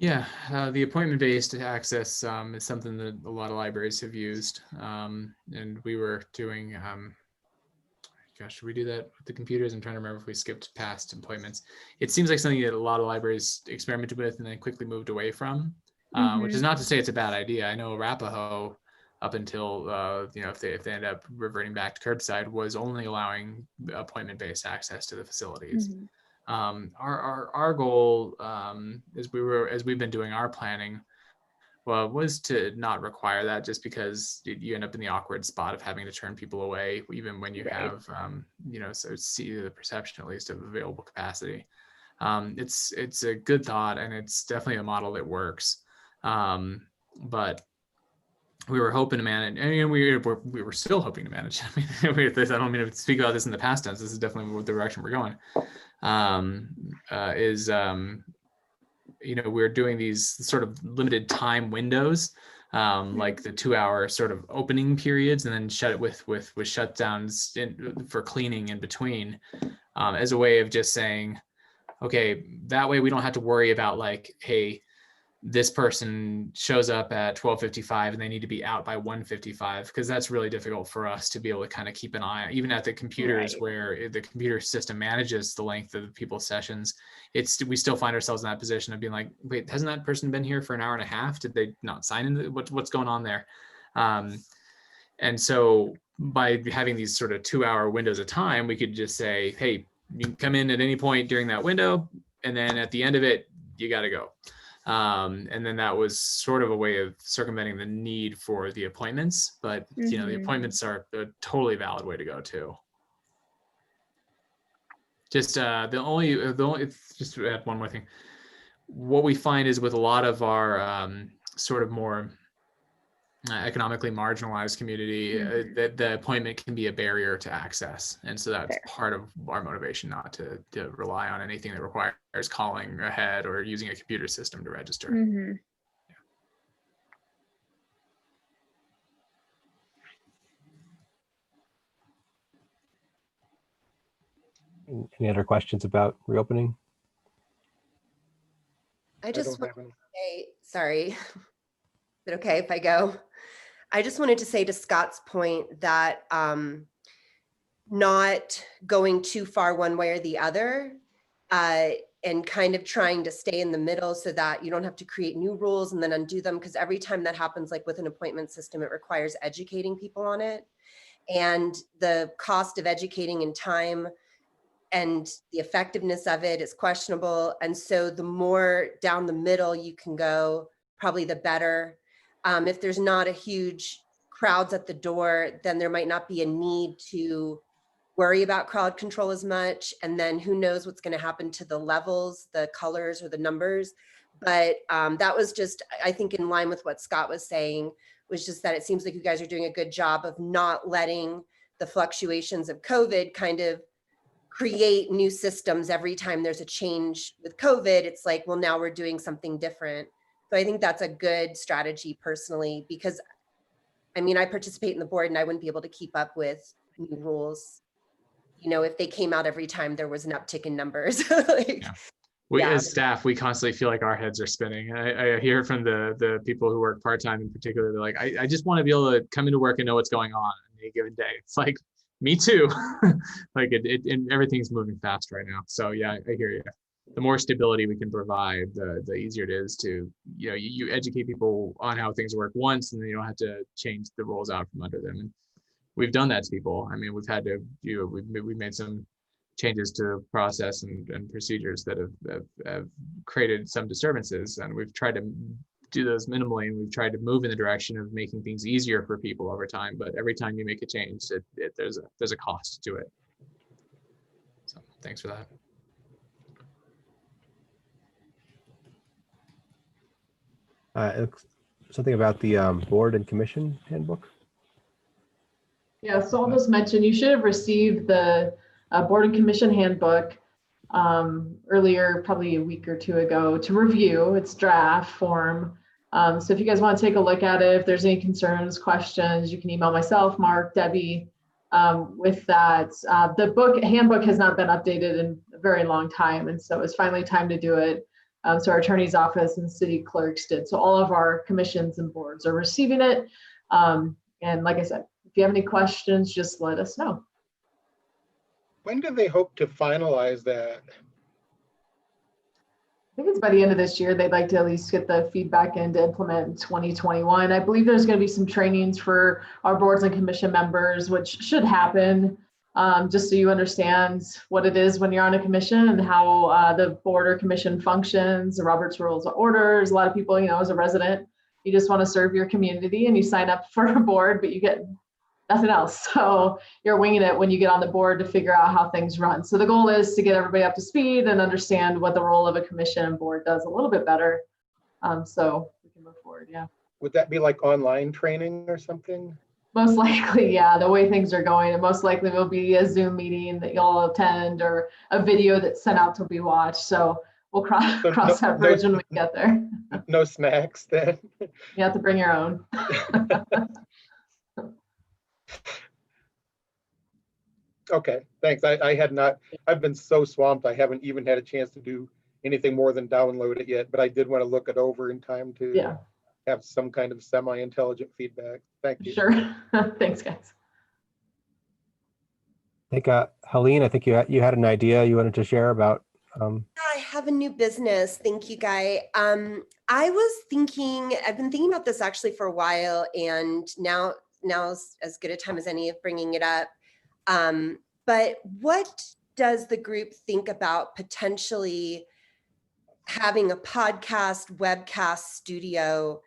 Yeah, the appointment-based access is something that a lot of libraries have used, and we were doing gosh, should we do that with the computers? I'm trying to remember if we skipped past appointments. It seems like something that a lot of libraries experimented with and then quickly moved away from, which is not to say it's a bad idea. I know Arapahoe, up until, if they end up reverting back to curbside, was only allowing appointment-based access to the facilities. Our goal, as we've been doing our planning, was to not require that, just because you end up in the awkward spot of having to turn people away, even when you have, so see the perception at least of available capacity. It's a good thought, and it's definitely a model that works. But we were hoping to manage, and we were still hoping to manage. I don't mean to speak about this in the past tense. This is definitely the direction we're going. We're doing these sort of limited time windows, like the 2 hour sort of opening periods, and then shut it with shutdowns for cleaning in between, as a way of just saying, okay, that way we don't have to worry about like, hey, this person shows up at 12:55 and they need to be out by 1:55, because that's really difficult for us to be able to kind of keep an eye, even at the computers where the computer system manages the length of people's sessions. We still find ourselves in that position of being like, wait, hasn't that person been here for an hour and a half? Did they not sign in? What's going on there? And so by having these sort of 2-hour windows of time, we could just say, hey, you can come in at any point during that window, and then at the end of it, you got to go. And then that was sort of a way of circumventing the need for the appointments, but you know, the appointments are a totally valid way to go too. Just just to add one more thing. What we find is with a lot of our sort of more economically marginalized community, that the appointment can be a barrier to access. And so that's part of our motivation, not to rely on anything that requires calling ahead or using a computer system to register. Any other questions about reopening? I just want to say, sorry, is it okay if I go? I just wanted to say to Scott's point that not going too far one way or the other, and kind of trying to stay in the middle so that you don't have to create new rules and then undo them. Because every time that happens, like with an appointment system, it requires educating people on it. And the cost of educating in time and the effectiveness of it is questionable. And so the more down the middle you can go, probably the better. If there's not a huge crowds at the door, then there might not be a need to worry about crowd control as much. And then who knows what's going to happen to the levels, the colors, or the numbers. But that was just, I think, in line with what Scott was saying, was just that it seems like you guys are doing a good job of not letting the fluctuations of COVID kind of create new systems every time there's a change with COVID. It's like, well, now we're doing something different. So I think that's a good strategy personally, because I mean, I participate in the board and I wouldn't be able to keep up with new rules, you know, if they came out every time there was an uptick in numbers. As staff, we constantly feel like our heads are spinning. I hear from the people who work part-time in particular, they're like, I just want to be able to come into work and know what's going on any given day. It's like, me too. Like and everything's moving fast right now. So yeah, I hear you. The more stability we can provide, the easier it is to, you know, you educate people on how things work once, and then you don't have to change the rules out from under them. And we've done that to people. I mean, we've had to, you know, we've made some changes to process and procedures that have created some disturbances, and we've tried to do those minimally, and we've tried to move in the direction of making things easier for people over time. But every time you make a change, there's a cost to it. So thanks for that. Something about the board and commission handbook. Yeah, so I'll just mention, you should have received the board and commission handbook earlier, probably a week or two ago, to review. It's draft form. So if you guys want to take a look at it, if there's any concerns, questions, you can email myself, Mark, Debbie, with that. The handbook has not been updated in a very long time, and so it's finally time to do it. So our attorney's office and city clerks did. So all of our commissions and boards are receiving it. And like I said, if you have any questions, just let us know. When do they hope to finalize that? I think it's by the end of this year. They'd like to at least get the feedback in to implement in 2021. I believe there's going to be some trainings for our boards and commission members, which should happen, just so you understand what it is when you're on a commission and how the board or commission functions, the Robert's Rules of Orders. A lot of people, you know, as a resident, you just want to serve your community and you sign up for a board, but you get nothing else. So you're winging it when you get on the board to figure out how things run. So the goal is to get everybody up to speed and understand what the role of a commission and board does a little bit better. So we can move forward, yeah. Would that be like online training or something? Most likely, yeah, the way things are going, and most likely will be a Zoom meeting that you'll attend or a video that's sent out to be watched. So we'll cross that bridge when we get there. No snacks then? You have to bring your own. Okay, thanks. I've been so swamped, I haven't even had a chance to do anything more than download it yet, but I did want to look it over in time to Yeah, have some kind of semi-intelligent feedback. Thank you. sure. Thanks, guys. I think, Helene, I think you had an idea you wanted to share about. I have a new business. Thank you, Guy. I was thinking, I've been thinking about this actually for a while, and now's as good a time as any of bringing it up. But what does the group think about potentially having a podcast, webcast studio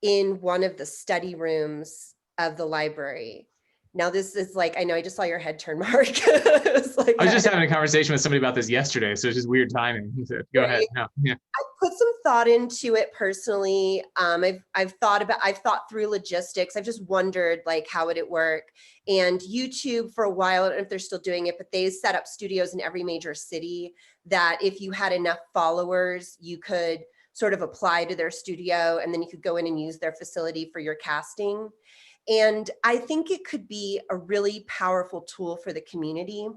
in one of the study rooms of the library? Now, this is like, I know I just saw your head turn, Mark. It's like, I was just having a conversation with somebody about this yesterday, so it's just weird timing. So go ahead. No, yeah. I put some thought into it personally. I've thought through logistics. I've just wondered like how would it work? And YouTube for a while, I don't know if they're still doing it, but they set up studios in every major city that if you had enough followers, you could sort of apply to their studio and then you could go in and use their facility for your casting. And I think it could be a really powerful tool for the community.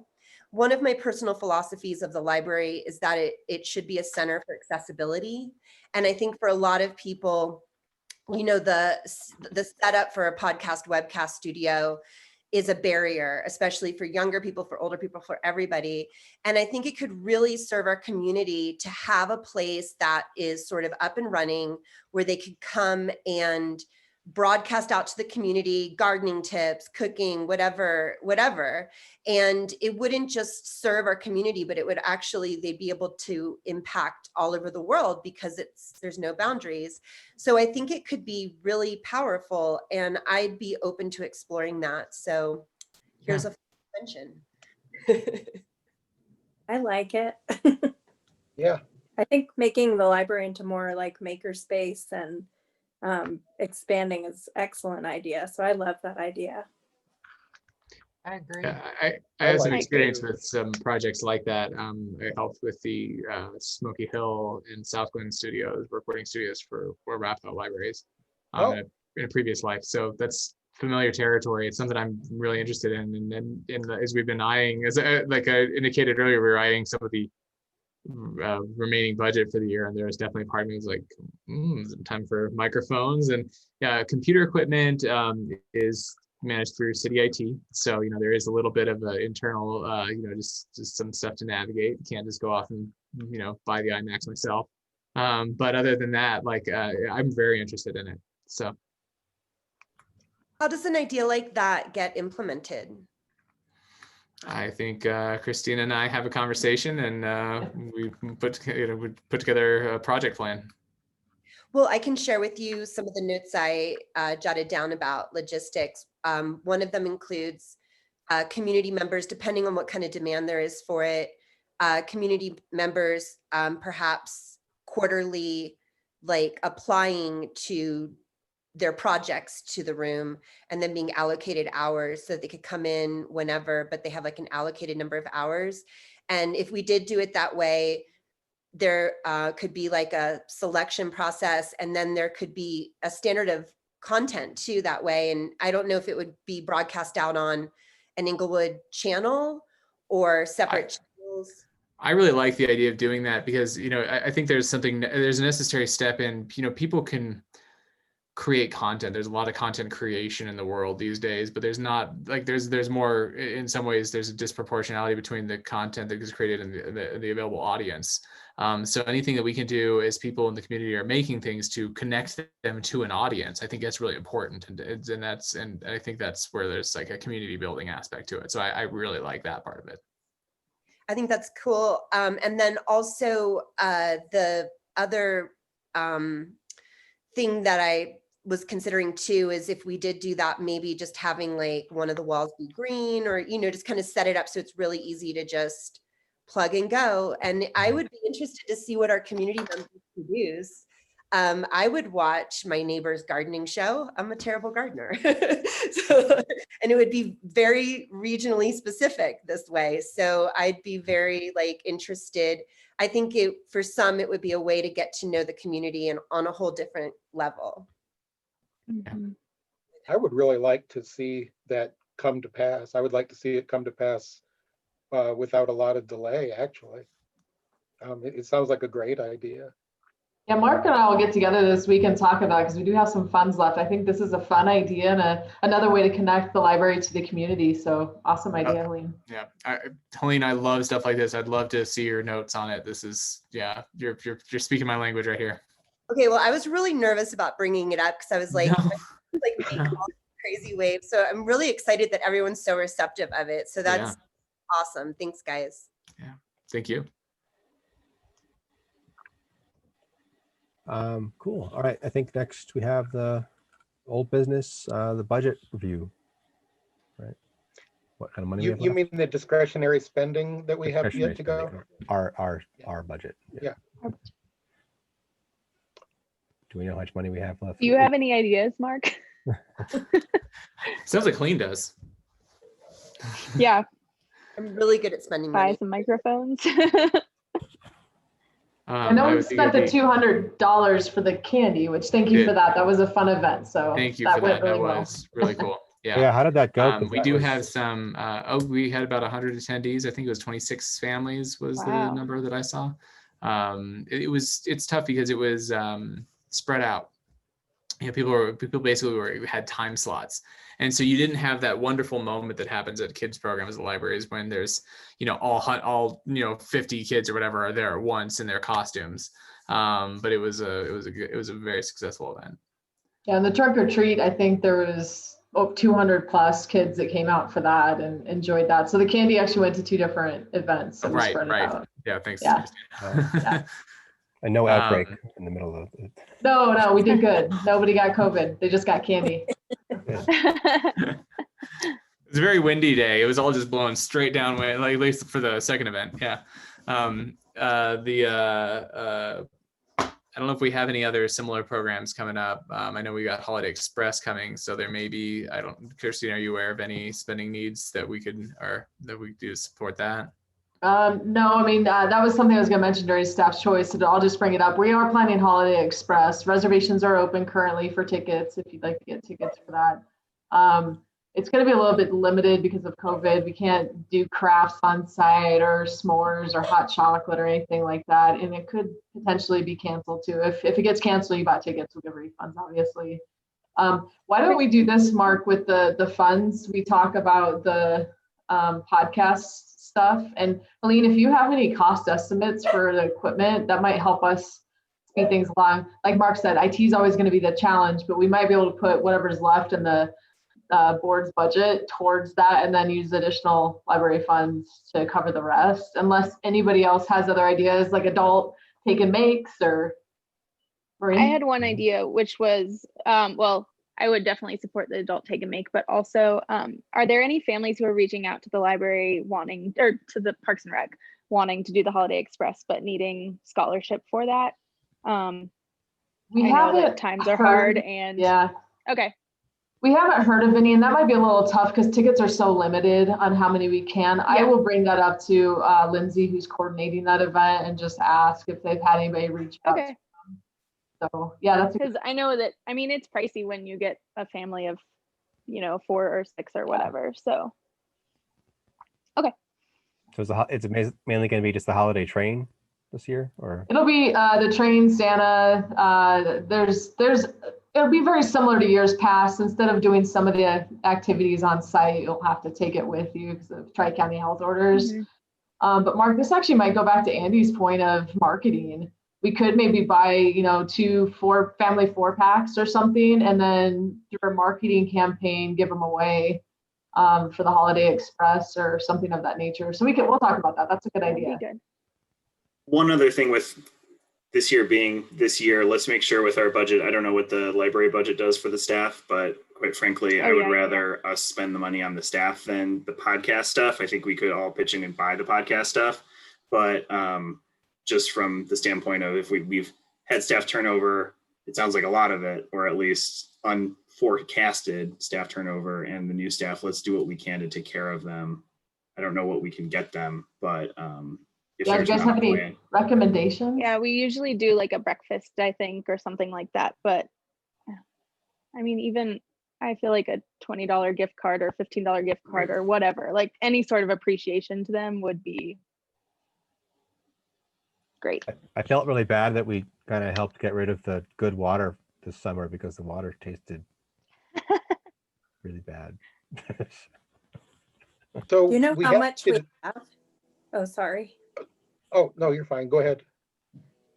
One of my personal philosophies of the library is that it should be a center for accessibility. And I think for a lot of people, you know, the setup for a podcast, webcast studio is a barrier, especially for younger people, for older people, for everybody. And I think it could really serve our community to have a place that is sort of up and running where they could come and broadcast out to the community, gardening tips, cooking, whatever. And it wouldn't just serve our community, but it would actually, they'd be able to impact all over the world because there's no boundaries. So I think it could be really powerful and I'd be open to exploring that. So here's a mention. I like it. Yeah. I think making the library into more like makerspace and expanding is excellent idea. So I love that idea. I agree. Yeah, I have some like experience with some projects like that. I helped with the Smoky Hill and South Glen studios, recording studios for Raphael libraries in a previous life. So that's familiar territory. It's something I'm really interested in. And then as we've been eyeing, as like I indicated earlier, we were eyeing some of the remaining budget for the year, and there was definitely a part of me was like, time for microphones and computer equipment is managed through City IT. So, you know, there is a little bit of an internal, just some stuff to navigate. You can't just go off and, buy the iMacs myself. But other than that, like, I'm very interested in it. So. How does an idea like that get implemented? I think Christina and I have a conversation and we put together a project plan. Well, I can share with you some of the notes I jotted down about logistics. One of them includes community members, depending on what kind of demand there is for it, community members perhaps quarterly, like applying to their projects to the room and then being allocated hours so that they could come in whenever, but they have like an allocated number of hours. And if we did do it that way, there could be like a selection process, and then there could be a standard of content too that way. And I don't know if it would be broadcast out on an Inglewood channel or separate channels. I really like the idea of doing that because, I think there's a necessary step in, people can create content. There's a lot of content creation in the world these days, but there's not like there's more, in some ways there's a disproportionality between the content that is created and the available audience. So anything that we can do as people in the community are making things to connect them to an audience, I think that's really important. And I think that's where there's like a community building aspect to it. So I really like that part of it. I think that's cool. And then also the other thing that I was considering too is if we did do that, maybe just having like one of the walls be green or, just kind of set it up so it's really easy to just plug and go. And I would be interested to see what our community members produce. I would watch my neighbor's gardening show. I'm a terrible gardener. And it would be very regionally specific this way. So I'd be very interested. I think for some, it would be a way to get to know the community and on a whole different level. Mm-hmm. I would really like to see that come to pass. I would like to see it come to pass without a lot of delay, actually. It sounds like a great idea. Yeah, Mark and I will get together this week and talk about it because we do have some funds left. I think this is a fun idea and another way to connect the library to the community. So awesome idea, Helene. Yeah, Helene, I love stuff like this. I'd love to see your notes on it. This is, yeah, you're speaking my language right here. Okay, well, I was really nervous about bringing it up because I was like, being called crazy wave. So I'm really excited that everyone's so receptive of it. So that's awesome. Thanks, guys. Yeah, thank you. Cool. All right. I think next we have the old business, the budget review. Right. What kind of money? You mean the discretionary spending that we have yet to go? Our budget. Yeah. Do we know how much money we have left? Do you have any ideas, Mark? Sounds like Helene does. Yeah. I'm really good at spending Buy money. some microphones. I know we spent the $200 for the candy, which thank you for that. That was a fun event. So thank you for that. That was really cool. Yeah. Yeah. How did that go? We do have some. We had about 100 attendees. I think it was 26 families was the number that I saw. It's tough because it was spread out. You know, people basically had time slots, and so you didn't have that wonderful moment that happens at kids programs at libraries when there's, you know, all 50 kids or whatever are there at once in their costumes. But it was a very successful event. Yeah, and the trunk or treat, I think there was 200 plus kids that came out for that and enjoyed that. So the candy actually went to 2 different events. So Right. Yeah, thanks. Yeah. And no outbreak in the middle of it. No, we did good. Nobody got COVID. They just got candy. It was a very windy day. It was all just blowing straight down, like at least for the second event. Yeah. I don't know if we have any other similar programs coming up. I know we got Holiday Express coming, so there may be. Kirsten, are you aware of any spending needs that we could do to support that? No, I mean, that was something I was going to mention during staff's choice, so I'll just bring it up. We are planning Holiday Express. Reservations are open currently for tickets if you'd like to get tickets for that. It's going to be a little bit limited because of COVID. We can't do crafts on site or s'mores or hot chocolate or anything like that, and it could potentially be canceled too. If it gets canceled, you bought tickets, we'll give refunds, obviously. Why don't we do this, Mark, with the funds? We talk about the podcast stuff. And Helene, if you have any cost estimates for the equipment, that might help us speed things along. Like Mark said, IT is always going to be the challenge, but we might be able to put whatever's left in the board's budget towards that and then use additional library funds to cover the rest, unless anybody else has other ideas like adult take and makes or. I had one idea, which was, well, I would definitely support the adult take and make, but also, are there any families who are reaching out to the library or to the Parks and Rec wanting to do the Holiday Express, but needing scholarship for that? We know that times are hard and okay. We haven't heard of any, and that might be a little tough because tickets are so limited on how many we can. I will bring that up to Lindsay, who's coordinating that event, and just ask if they've had anybody reach out. Okay. So yeah, that's because I know that, I mean, it's pricey when you get a family of, 4 or 6 or whatever. So, okay. So it's mainly going to be just the holiday train this year, or it'll be the train, Santa. It'll be very similar to years past. Instead of doing some of the activities on site, you'll have to take it with you because of Tri-County health orders. Mm-hmm. But Mark, this actually might go back to Andy's point of marketing. We could maybe buy, 2 family 4-packs or something, and then through a marketing campaign, give them away for the Holiday Express or something of that nature. So we'll talk about that. That's a good idea. Good. One other thing with this year being this year, let's make sure with our budget, I don't know what the library budget does for the staff, but quite frankly, I would rather us spend the money on the staff than the podcast stuff. I think we could all pitch in and buy the podcast stuff, but just from the standpoint of if we've had staff turnover, it sounds like a lot of it, or at least unforecasted staff turnover, and the new staff, let's do what we can to take care of them. I don't know what we can get them, but do you guys have any recommendations? Yeah, we usually do like a breakfast, I think, or something like that. But I mean, even I feel like a $20 gift card or $15 gift card or whatever, like any sort of appreciation to them would be great. I felt really bad that we kind of helped get rid of the good water this summer because the water tasted really bad. So Do you know we how have much to- we have? Oh, sorry. Oh, no, you're fine. Go ahead.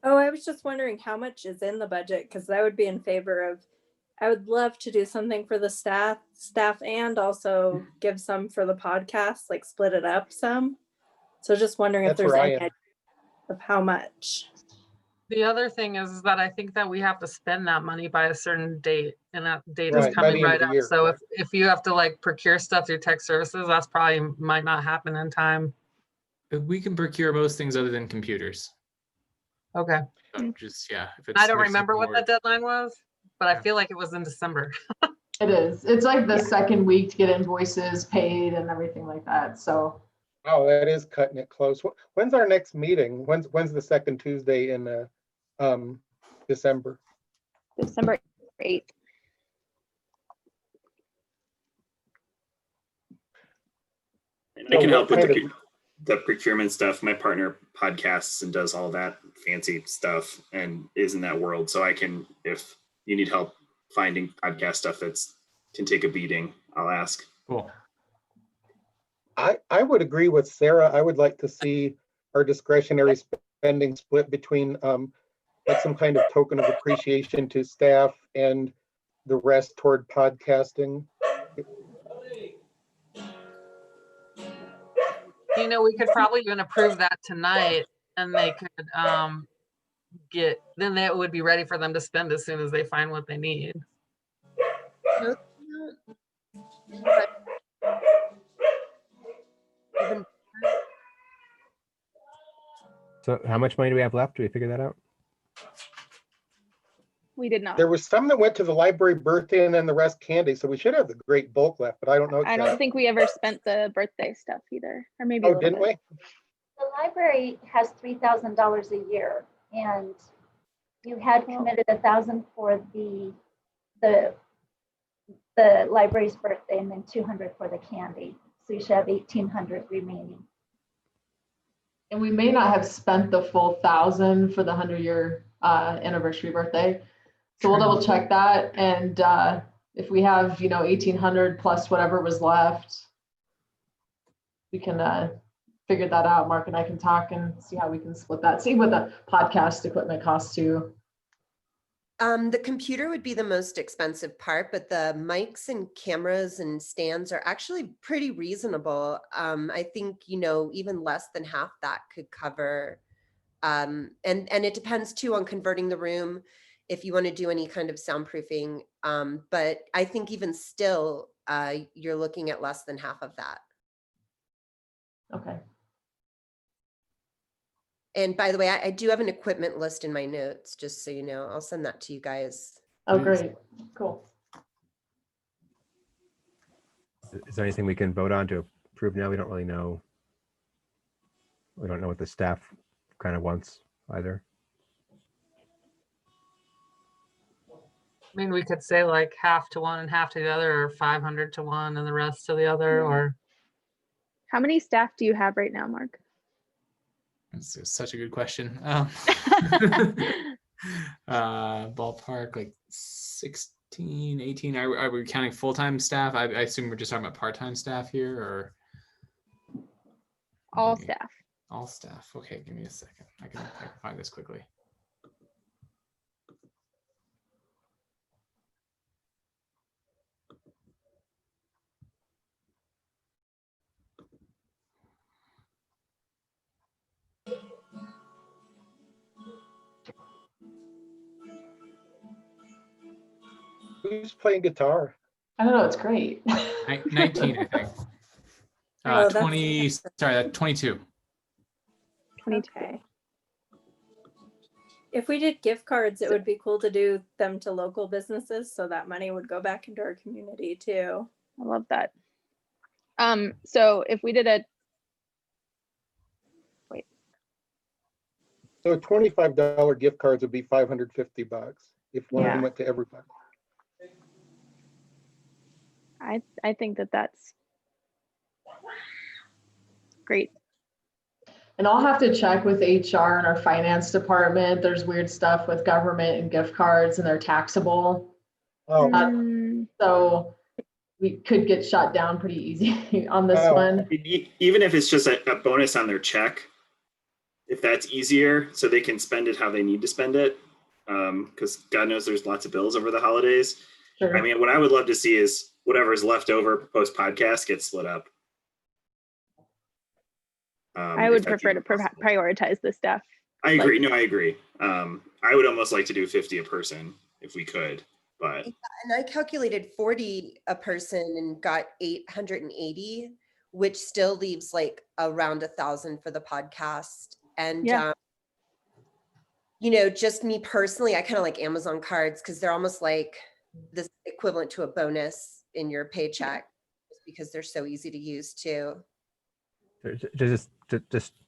Oh, I was just wondering how much is in the budget, because I would be in favor of, I would love to do something for the staff and also give some for the podcast, like split it up some. So just wondering if That's there's where I any am. idea of how much. The other thing is that I think that we have to spend that money by a certain date, and that date Right, is by coming the end of right the up. year, So correct. if you have to like procure stuff through tech services, that's probably might not happen in time. We can procure most things other than computers. Okay. So just, yeah. If I don't there's remember something what more- that deadline was, but I Yeah. feel like it was in December. It is. It's like the second week to get invoices paid and everything like that. So Oh, that is cutting it close. When's our next meeting? When's the second Tuesday in December? December 8th. And So I can what help with kind the procurement stuff. My partner podcasts and does all that fancy stuff and is in that world. So I can, if you need help finding podcast stuff that's can take a beating, I'll ask. Cool. I would agree with Sarah. I would like to see our discretionary spending split between like some kind of token of appreciation to staff and the rest toward podcasting. You know, we could probably even approve that tonight, and they could then that would be ready for them to spend as soon as they find what they need. Even So how much money do we have left? Do we figure that out? We did not. There was some that went to the library birthday and then the rest candy. So we should have the great bulk left, but I don't know. I don't think we ever spent the birthday stuff either, or maybe a Oh, little didn't bit. we? The library has $3,000 a year, and you had committed 1,000 for the library's birthday, and then 200 for the candy. So you should have 1,800 remaining. and we may not have spent the full 1,000 for the 100-year anniversary birthday. So we'll double check that. And if we have, 1,800 plus whatever was left, we can figure that out. Mark and I can talk and see how we can split that. See what the podcast equipment costs too. The computer would be the most expensive part, but the mics and cameras and stands are actually pretty reasonable. I think, even less than half that could cover. And it depends too on converting the room if you want to do any kind of soundproofing. But I think even still, you're looking at less than half of that. Okay. And by the way, I do have an equipment list in my notes, just so you know. I'll send that to you guys. Oh, great. Cool. Is there anything we can vote on to approve now? We don't really know. We don't know what the staff kind of wants either. I mean, we could say like half to one and half to the other, or 500 to one and the rest to the other, or How many staff do you have right now, Mark? That's such a good question. Ballpark like 16, 18. Are we counting full-time staff? I assume we're just talking about part-time staff here, or All Okay. staff. all staff. Okay, give me a second. I can find this quickly. Who's playing guitar? I don't know. It's great. 19, I think. Oh, that's 20. Sorry, that's 22. 22. okay. If we did gift cards, it would be cool to do them to local businesses, so that money would go back into our community too. I love that. So if we did a So $25 gift cards would be $550 if one of them Yeah. went to everybody. I think that's great. And I'll have to check with HR and our finance department. There's weird stuff with government and gift cards and they're taxable. Oh, So we could get shut down pretty easy on this Oh. one. Even if it's just a bonus on their check, if that's easier, so they can spend it how they need to spend it. Because God knows there's lots of bills over the holidays. Sure. I mean, what I would love to see is whatever's left over post podcast gets split up. I would if that's prefer to even possible. prioritize the stuff. I agree. No, I agree. I would almost like to do 50 a person if we could, but And I calculated 40 a person and got 880, which still leaves like around 1,000 for the podcast. And, Yeah. you know, just me personally, I kind of like Amazon cards because they're almost like this equivalent to a bonus in your paycheck just because they're so easy to use too. Does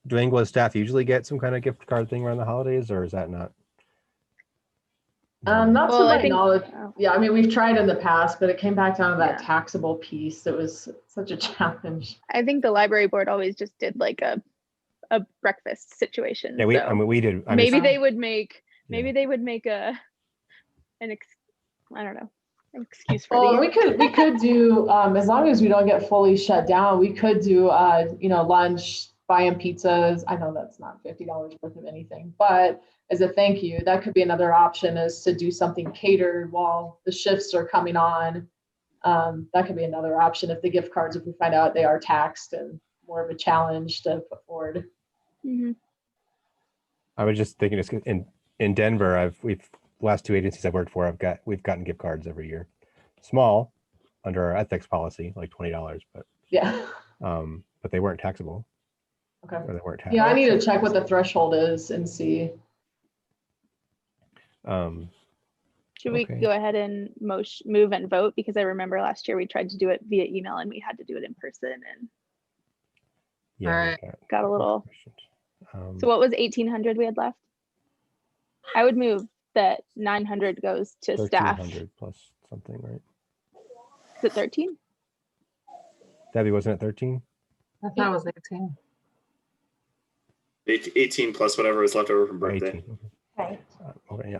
do Anglo staff usually get some kind of gift card thing around the holidays, or is that not? Not to Well, I my think- knowledge. oh. Yeah, I mean, we've tried in the past, but it came back down to that Yeah. taxable piece. It was such a challenge. I think the library board always just did like a breakfast situation. Yeah, so I mean, we did. I mean, maybe they would make Yeah. they would make I don't know, an excuse for Well, the we could do, as long as we don't get fully shut down, we could do, lunch, buy 'em pizzas. I know that's not $50 worth of anything, but as a thank you, that could be another option, is to do something catered while the shifts are coming on. That could be another option if the gift cards, if we find out they are taxed and more of a challenge to put forward. Mhm. I was just thinking, just in Denver, last two agencies I've worked for, we've gotten gift cards every year, small, under our ethics policy, like $20, Yeah. but they weren't taxable. Okay. Or they weren't taxable. Yeah, I need to check what the threshold is and see. Should we Okay. go ahead and move and vote? Because I remember last year we tried to do it via email and we had to do it in person and Yeah. Alright. got a little. Questions. So what was 1,800 we had left? I would move that 900 goes to staff. 1,300 plus something, right? Is it 13? Debbie, wasn't it 13? I thought it was 18. 18 plus whatever was left over from Or birthday. 18? Right. Okay.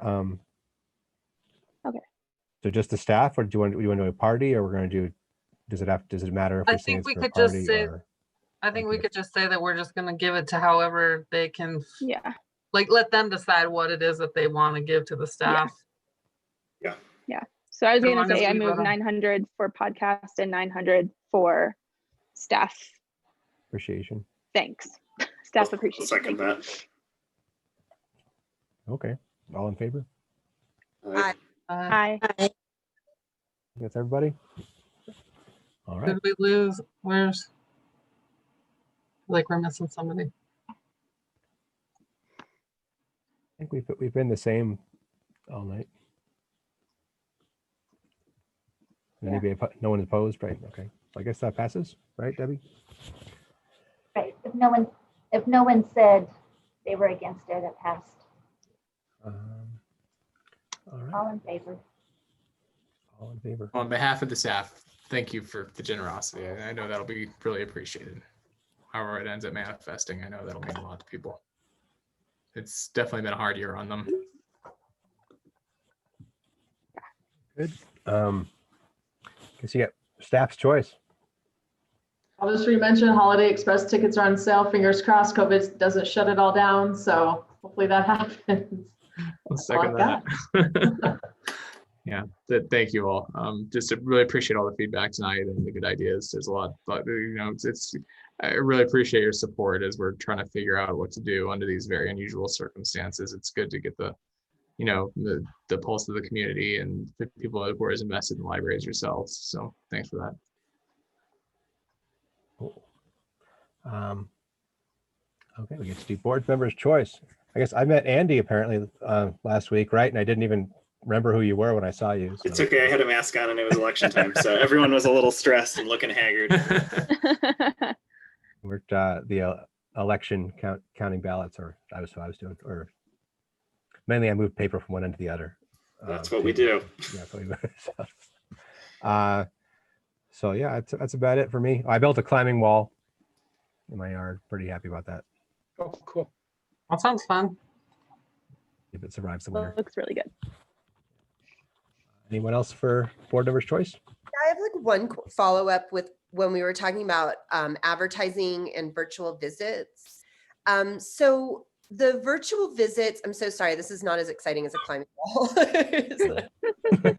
Okay. So just the staff, or do you want to do a party, or we're going to do? Does it matter if I we say think it's we for a could just party say- or? I think we Okay. could just say that we're just gonna give it to however they can, Yeah. like, let them decide what it is that they want to give to the staff. So I was As going to long as say I we move vote on- 900 for podcast and 900 for staff. Appreciation. Thanks. Staff I'll appreciation. second Thank you. that. Okay. All in favor? Aye. Hi. That's everybody. All right. Did we lose? Where's? Like we're missing somebody. I think we've been the same all night. Anybody, no one opposed, right? Okay. I guess that passes, right, Debbie? Right. If no one said they were against it, it passed. All right. All in favor. All in favor. On behalf of the staff, thank you for the generosity. I know that'll be really appreciated. However it ends up manifesting, I know that'll mean a lot to people. It's definitely been a hard year on them. Good. Guess you get staff's choice. I'll just re-mention Holiday Express tickets are on sale. Fingers crossed COVID doesn't shut it all down. So hopefully that happens. I'll That's all second I've that. Yeah, thank you all. Just really appreciate all the feedback tonight and the good ideas. There's a lot, but I really appreciate your support as we're trying to figure out what to do under these very unusual circumstances. It's good to get the pulse of the community and the people who are as invested in libraries yourselves. So thanks for that. Cool. Okay, we get to do board members' choice. I guess I met Andy apparently last week, right? And I didn't even remember who you were when I saw you. So. It's okay. I had a mask on and it was election time, so everyone was a little stressed and looking haggard. Worked the election counting ballots, or I was doing, or mainly I moved paper from one end to the other. That's what we do. Yeah, that's what we do. So yeah, that's about it for me. I built a climbing wall in my yard. Pretty happy about that. Oh, cool. That sounds fun. If it survives the winter. Looks really good. Anyone else for board member's choice? I have like one follow-up with when we were talking about advertising and virtual visits. So the virtual visits, I'm so sorry, this is not as exciting as a climate wall. The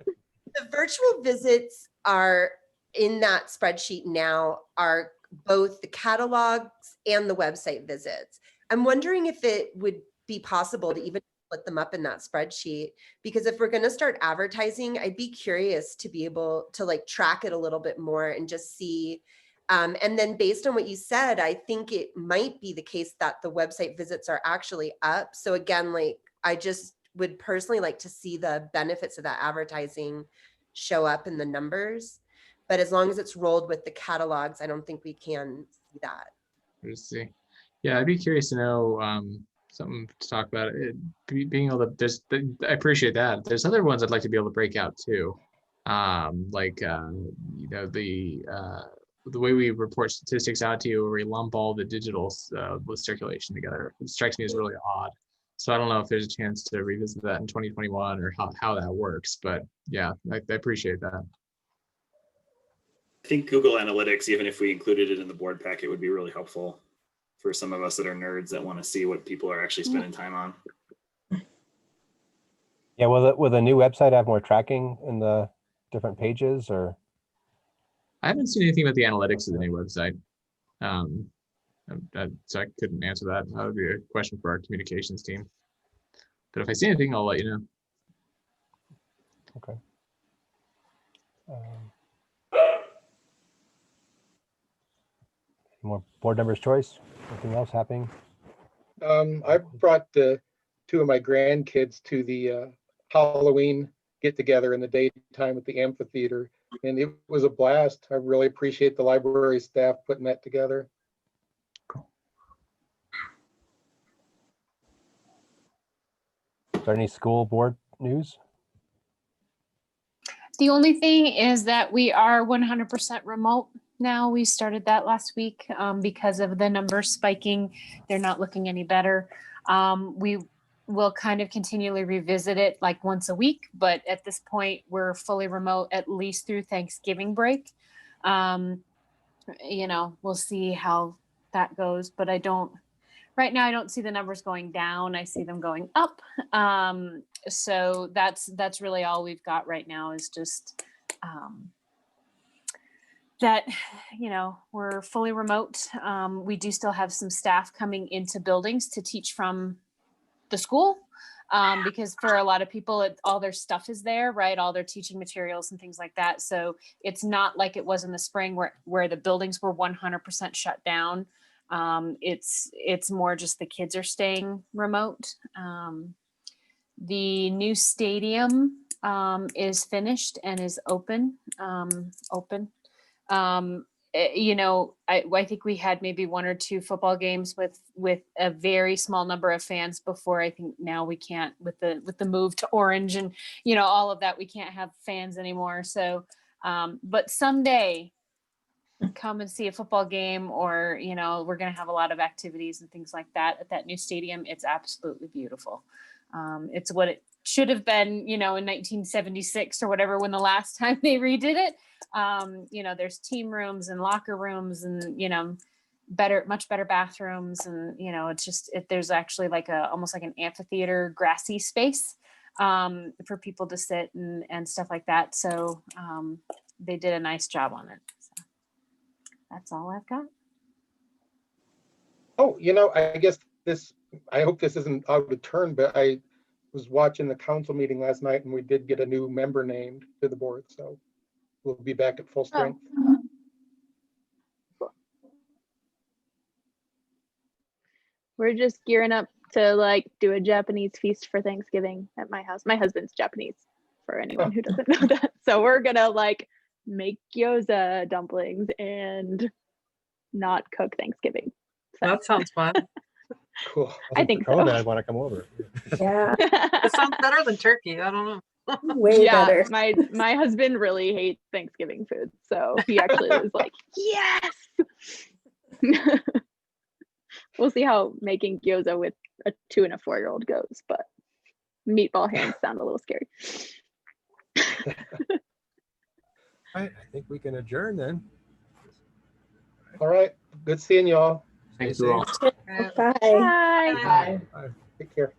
virtual visits are in that spreadsheet now are both the catalogs and the website visits. I'm wondering if it would be possible to even split them up in that spreadsheet, because if we're going to start advertising, I'd be curious to be able to like track it a little bit more and just see. And then based on what you said, I think it might be the case that the website visits are actually up. So again, like I just would personally like to see the benefits of that advertising show up in the numbers. But as long as it's rolled with the catalogs, I don't think we can see that. Let's see. Yeah, I'd be curious to know something to talk about. Being able to, I appreciate that. There's other ones I'd like to be able to break out too. You know, the way we report statistics out to you, where we lump all the digitals with circulation together, it strikes me as really odd. So I don't know if there's a chance to revisit that in 2021 or how that works. But yeah, I appreciate that. I think Google Analytics, even if we included it in the board packet, would be really helpful for some of us that are nerds that want to see what people are actually spending time on. Yeah, will the new website have more tracking in the different pages, or? I haven't seen anything about the analytics of the new website. So I couldn't answer that. That would be a question for our communications team. But if I see anything, I'll let you know. Okay. More board members' choice? Anything else happening? I brought two of my grandkids to the Halloween get together in the daytime at the amphitheater, and it was a blast. I really appreciate the library staff putting that together. Cool. Is there any school board news? The only thing is that we are 100% remote now. We started that last week because of the numbers spiking. They're not looking any better. We will kind of continually revisit it like once a week, but at this point we're fully remote at least through Thanksgiving break. You know, we'll see how that goes, but right now I don't see the numbers going down. I see them going up. So that's really all we've got right now is just that, you know, we're fully remote. We do still have some staff coming into buildings to teach from the school because for a lot of people, all their stuff is there, right? All their teaching materials and things like that. So it's not like it was in the spring where the buildings were 100% shut down. It's more just the kids are staying remote. The new stadium is finished and is open. You know, I think we had maybe one or two football games with a very small number of fans before. I think now we can't with the move to orange and, you know, all of that, we can't have fans anymore. So, but someday come and see a football game, or, you know, we're going to have a lot of activities and things like that at that new stadium. It's absolutely beautiful. It's what it should have been, you know, in 1976 or whatever, when the last time they redid it. You know, there's team rooms and locker rooms and, you know, much better bathrooms. And, you know, it's just, there's actually like almost like an amphitheater grassy space for people to sit and stuff like that. So they did a nice job on it. So that's all I've got. Oh, you know, I hope this isn't out of turn, but I was watching the council meeting last night and we did get a new member named to the board. So we'll be back at full strength. Cool. We're just gearing up to like do a Japanese feast for Thanksgiving at my house. My husband's Japanese, for anyone who doesn't know that. So we're gonna like make gyoza dumplings and not cook Thanksgiving. So. That sounds fun. Cool. I think so. COVID, I'd want to come over. Yeah, It sounds better than turkey. I don't know. way better. My husband really hates Thanksgiving food, so he actually was like, yes. We'll see how making gyoza with a 2 and a 4-year-old goes, but meatball hands sound a little scary. I think we can adjourn then. All right. Good seeing y'all. Thank Stay you all. safe. Bye. Bye. Bye. Take care.